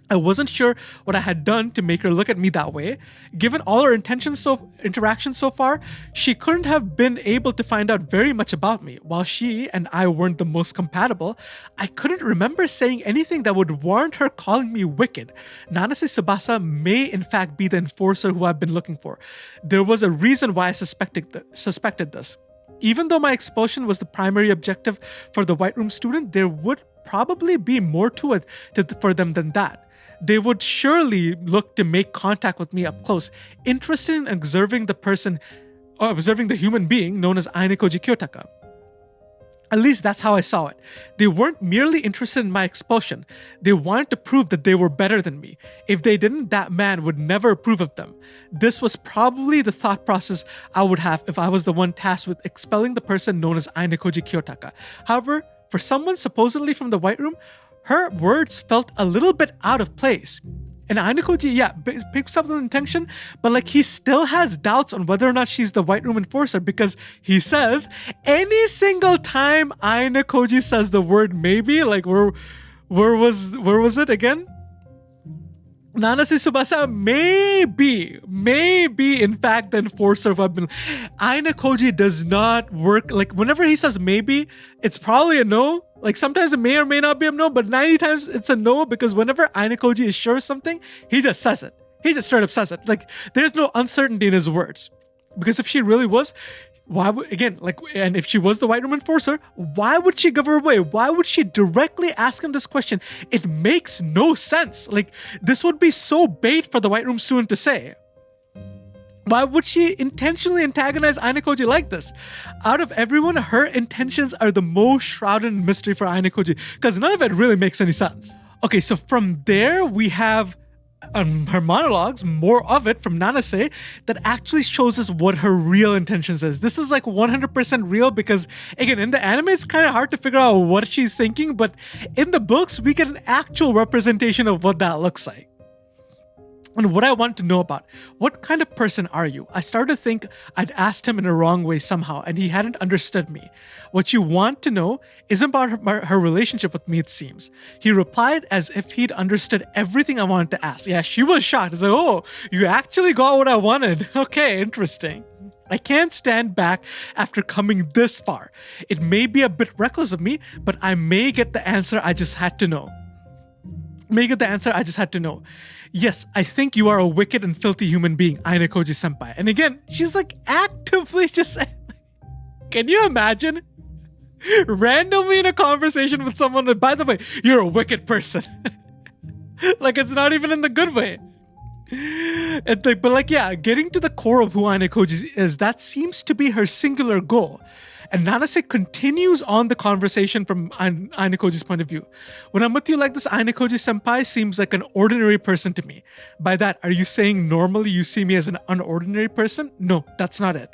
I wasn't sure what I had done to make her look at me that way. Given all her interactions so far, she couldn't have been able to find out very much about me. While she and I weren't the most compatible, I couldn't remember saying anything that would warrant her calling me wicked. Nanase Tsubasa may in fact be the enforcer who I've been looking for. There was a reason why I suspected this. Even though my expulsion was the primary objective for the White Room student, there would probably be more to it for them than that. They would surely look to make contact with me up close, interested in observing the human being known as Ainakoji Kiyotaka. At least that's how I saw it. They weren't merely interested in my expulsion. They wanted to prove that they were better than me. If they didn't, that man would never approve of them. This was probably the thought process I would have if I was the one tasked with expelling the person known as Ainakoji Kiyotaka. However, for someone supposedly from the White Room, her words felt a little bit out of place. And Ainakoji, picks up the intention, but like he still has doubts on whether or not she's the White Room enforcer because he says any single time Ainakoji says the word maybe, like where was it again? Nanase Tsubasa may be in fact the enforcer of I've Ainakoji does not work. Like whenever he says maybe, it's probably a no. Like sometimes it may or may not be a no, but 90 times it's a no because whenever Ainakoji is sure of something, he just says it. He just straight up says it. Like there's no uncertainty in his words. Because if she really was, and if she was the White Room enforcer, why would she give her away? Why would she directly ask him this question? It makes no sense. Like this would be so bait for the White Room student to say. Why would she intentionally antagonize Ainakoji like this? Out of everyone, her intentions are the most shrouded in mystery for Ainakoji because none of it really makes any sense. Okay, so from there we have her monologues, more of it from Nanase, that actually shows us what her real intentions is. This is like 100% real because, again, in the anime, it's kind of hard to figure out what she's thinking, but in the books, we get an actual representation of what that looks like. And what I want to know about, what kind of person are you? I started to think I'd asked him in a wrong way somehow, and he hadn't understood me. What you want to know isn't about her relationship with me, it seems. He replied as if he'd understood everything I wanted to ask. Yeah, she was shocked. It's like, oh, you actually got what I wanted. Okay, interesting. I can't stand back after coming this far. It may be a bit reckless of me, but I may get the answer I just had to know. Yes, I think you are a wicked and filthy human being, Ainakoji-senpai. And again, she's like actively just... Can you imagine? Randomly in a conversation with someone, by the way, you're a wicked person. Like, it's not even in the good way. But getting to the core of who Ainakoji is, that seems to be her singular goal. And Nanase continues on the conversation from Ainakoji's point of view. When I'm with you like this, Ainakoji-senpai seems like an ordinary person to me. By that, are you saying normally you see me as an unordinary person? No, that's not it.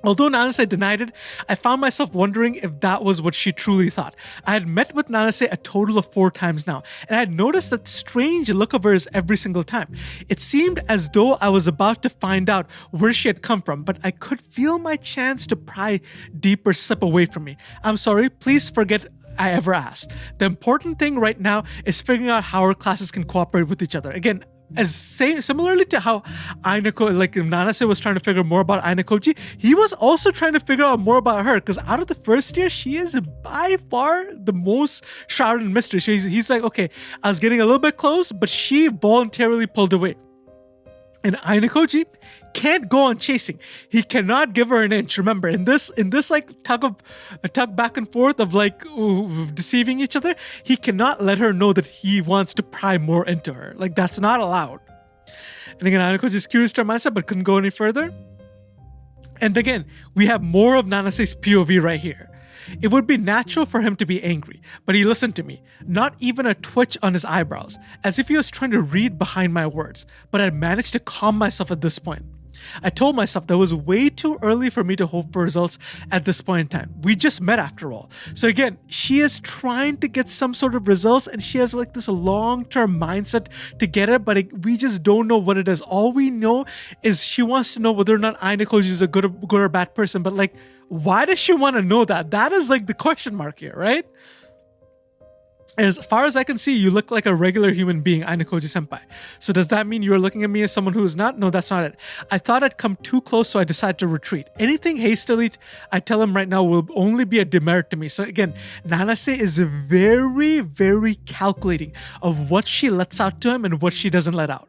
Although Nanase denied it, I found myself wondering if that was what she truly thought. I had met with Nanase a total of 4 times now, and I had noticed that strange look of hers every single time. It seemed as though I was about to find out where she had come from, but I could feel my chance to pry deeper slip away from me. I'm sorry, please forget I ever asked. The important thing right now is figuring out how our classes can cooperate with each other. Again, similarly to how Nanase was trying to figure more about Ainakoji, he was also trying to figure out more about her, because out of the first year, she is by far the most shrouded in mystery. He's like, okay, I was getting a little bit close, but she voluntarily pulled away. And Ainakoji can't go on chasing. He cannot give her an inch. Remember, in this like tug back and forth of like deceiving each other, he cannot let her know that he wants to pry more into her. Like, that's not allowed. And again, Ainakoji is curious to her mindset, but couldn't go any further. And again, we have more of Nanase's POV right here. It would be natural for him to be angry, but he listened to me, not even a twitch on his eyebrows, as if he was trying to read behind my words, but I managed to calm myself at this point. I told myself that it was way too early for me to hope for results at this point in time. We just met after all. So again, she is trying to get some sort of results, and she has like this long-term mindset to get it, but we just don't know what it is. All we know is she wants to know whether or not Ainakoji is a good or bad person, but like, why does she want to know that? That is like the question mark here, right? And as far as I can see, you look like a regular human being, Ainakoji-senpai. So does that mean you're looking at me as someone who is not? No, that's not it. I thought I'd come too close, so I decided to retreat. Anything hastily, I tell him right now, will only be a demerit to me. So again, Nanase is very, very calculating of what she lets out to him and what she doesn't let out.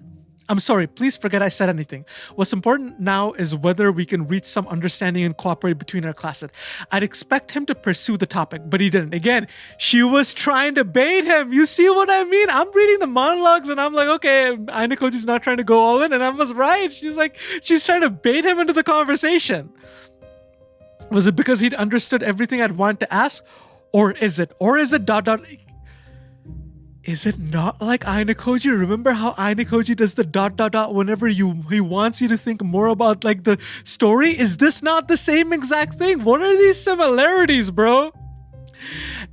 I'm sorry, please forget I said anything. What's important now is whether we can reach some understanding and cooperate between our classes. I'd expect him to pursue the topic, but he didn't. Again, she was trying to bait him. You see what I mean? I'm reading the monologues and I'm like, okay, Ainakoji's not trying to go all in, and I was right. She's trying to bait him into the conversation. Was it because he'd understood everything I'd wanted to ask? Or is it Is it not like Ainakoji? Remember how Ainakoji does the ... whenever he wants you to think more about like the story? Is this not the same exact thing? What are these similarities, bro?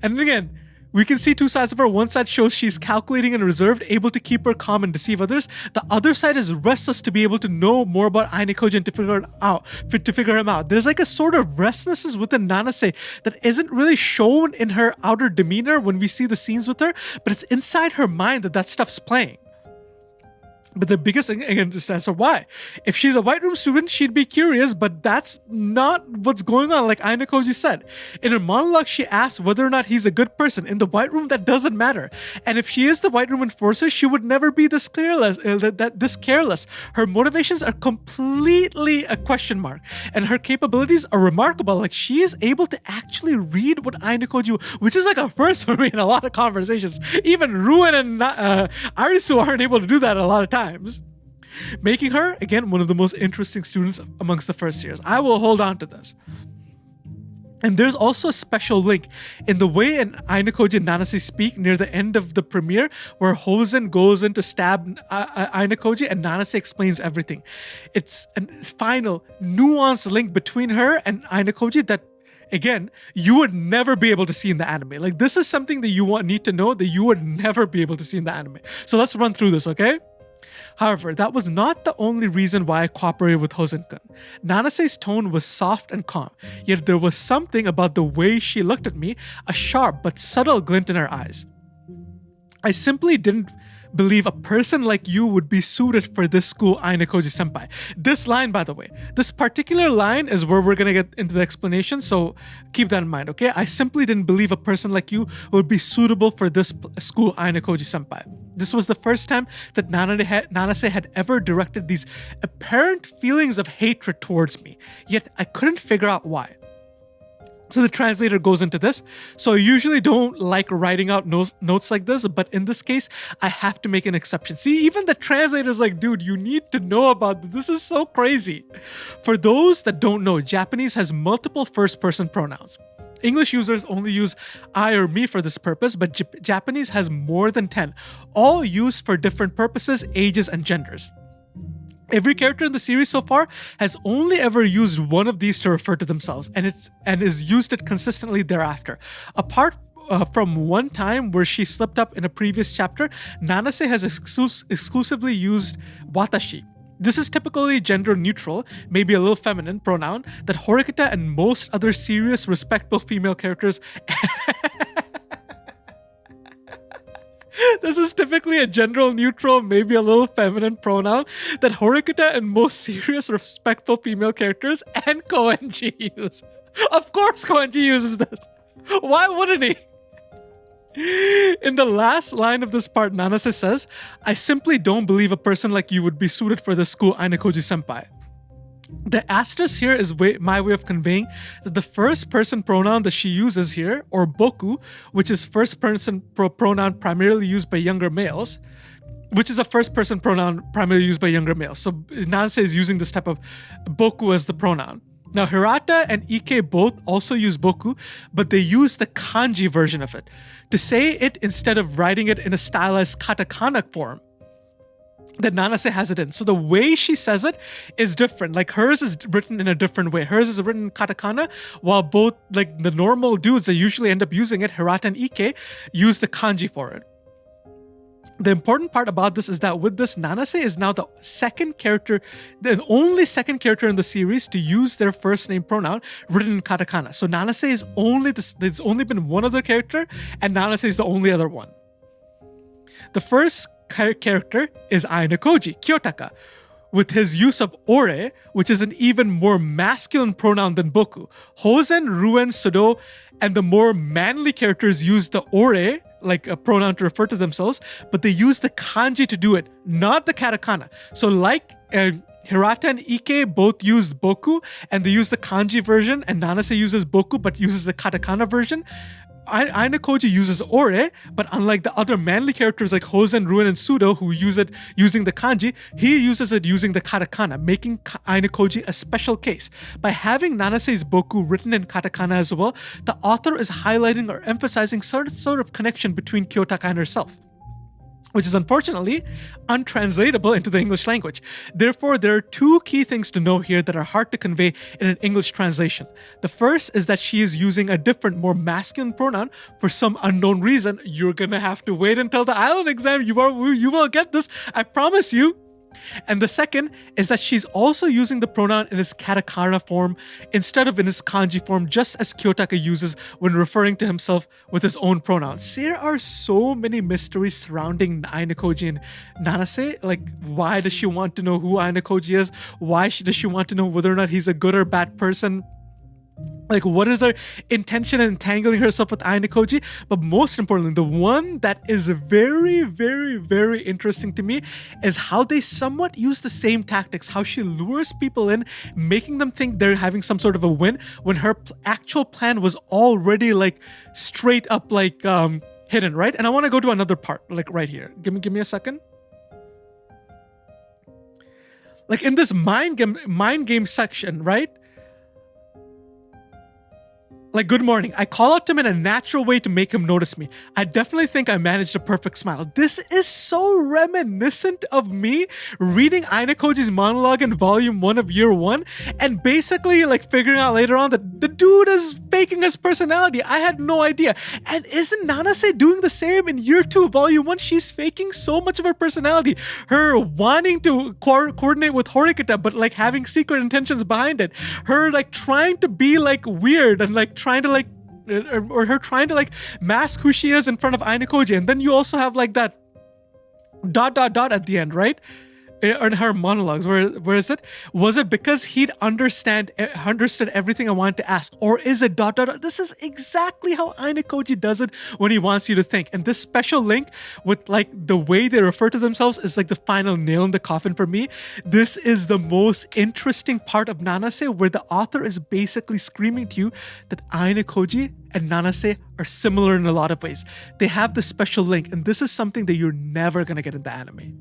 And again, we can see 2 sides of her. One side shows she's calculating and reserved, able to keep her calm and deceive others. The other side is restless to be able to know more about Ainakoji and to figure him out. There's like a sort of restlessness within Nanase that isn't really shown in her outer demeanor when we see the scenes with her, but it's inside her mind that stuff's playing. But the biggest thing, again, just answer why. If she's a White Room student, she'd be curious, but that's not what's going on, like Ainakoji said. In her monologue, she asked whether or not he's a good person. In the White Room, that doesn't matter. And if she is the White Room enforcer, she would never be this careless. Her motivations are completely a question mark, and her capabilities are remarkable. Like, she is able to actually read what Ainakoji, which is like a first for me in a lot of conversations. Even Ruin and Arisu aren't able to do that a lot of times, making her, again, one of the most interesting students amongst the first years. I will hold on to this. And there's also a special link in the way Ainakoji and Nanase speak near the end of the premiere, where Hosen goes in to stab Ainakoji and Nanase explains everything. It's a final nuanced link between her and Ainakoji that, again, you would never be able to see in the anime. Like, this is something that you need to know that you would never be able to see in the anime. So let's run through this, okay? However, that was not the only reason why I cooperated with Hosen-kun. Nanase's tone was soft and calm, yet there was something about the way she looked at me, a sharp but subtle glint in her eyes. I simply didn't believe a person like you would be suited for this school, Ainakoji-senpai. This line, by the way, this particular line is where we're going to get into the explanation, so keep that in mind, okay? I simply didn't believe a person like you would be suitable for this school, Ainakoji-senpai. This was the first time that Nanase had ever directed these apparent feelings of hatred towards me, yet I couldn't figure out why. So the translator goes into this. So I usually don't like writing out notes like this, but in this case, I have to make an exception. See, even the translator's like, dude, you need to know about this. This is so crazy. For those that don't know, Japanese has multiple first-person pronouns. English users only use I or me for this purpose, but Japanese has more than 10, all used for different purposes, ages, and genders. Every character in the series so far has only ever used one of these to refer to themselves, and is used it consistently thereafter. Apart from one time where she slipped up in a previous chapter, Nanase has exclusively used watashi. This is typically gender neutral, maybe a little feminine pronoun that Horikita and most other serious, respectable female characters. This is typically a gender neutral, maybe a little feminine pronoun that Horikita and most serious, respectful female characters and Koenji use. Of course Koenji uses this. Why wouldn't he? In the last line of this part, Nanase says, I simply don't believe a person like you would be suited for this school, Ainakoji senpai. The asterisk here is my way of conveying that the first person pronoun that she uses here, or boku, which is first person pronoun primarily used by younger males, which is a first person pronoun primarily used by younger males. So Nanase is using this type of boku as the pronoun. Now Hirata and Ike both also use boku, but they use the kanji version of it to say it instead of writing it in a stylized katakana form that Nanase has it in. So the way she says it is different. Like hers is written in a different way. Hers is written in katakana, while both like the normal dudes that usually end up using it, Hirata and Ike, use the kanji for it. The important part about this is that with this, Nanase is now the only second character in the series to use their first name pronoun written in katakana. So Nanase is there's only been one other character, and Nanase is the only other one. The first character is Ainakoji, Kiyotaka, with his use of ore, which is an even more masculine pronoun than boku. Hosen, Ruen, Sudo, and the more manly characters use the ore, like a pronoun to refer to themselves, but they use the kanji to do it, not the katakana. So like Hirata and Ike both use boku, and they use the kanji version, and Nanase uses boku but uses the katakana version. Ainakoji uses ore, but unlike the other manly characters like Hosen, Ruen, and Sudo who use it using the kanji, he uses it using the katakana, making Ainakoji a special case. By having Nanase's boku written in katakana as well, the author is highlighting or emphasizing sort of connection between Kiyotaka and herself, which is unfortunately untranslatable into the English language. Therefore, there are two key things to know here that are hard to convey in an English translation. The first is that she is using a different, more masculine pronoun for some unknown reason. You're gonna have to wait until the island exam. You will get this, I promise you. And the second is that she's also using the pronoun in his katakana form instead of in his kanji form, just as Kiyotaka uses when referring to himself with his own pronouns. There are so many mysteries surrounding Ainakoji and Nanase. Like, why does she want to know who Ainakoji is? Why does she want to know whether or not he's a good or bad person? Like, what is her intention in entangling herself with Ainakoji? But most importantly, the one that is very, very, very interesting to me is how they somewhat use the same tactics, how she lures people in, making them think they're having some sort of a win when her actual plan was already like straight up like hidden, right? And I want to go to another part, like right here. Give me a second. Like in this mind game section, right? Like, good morning. I call out to him in a natural way to make him notice me. I definitely think I managed a perfect smile. This is so reminiscent of me reading Ainakoji's monologue in volume 1 of year 1 and basically like figuring out later on that the dude is faking his personality. I had no idea. And isn't Nanase doing the same in year 2, volume 1? She's faking so much of her personality. Her wanting to coordinate with Horikita, but like having secret intentions behind it. Her like trying to be like weird and like trying to like or her trying to like mask who she is in front of Ainakoji. And then you also have like that ... at the end, right? in her monologues. Where is it? Was it because he'd understood everything I wanted to ask, or is it dot dot dot? This is exactly how Ainakoji does it when he wants you to think. And this special link with like the way they refer to themselves is like the final nail in the coffin for me. This is the most interesting part of Nanase, where the author is basically screaming to you that Ainakoji and Nanase are similar in a lot of ways. They have the special link, and this is something that you're never gonna get in the anime.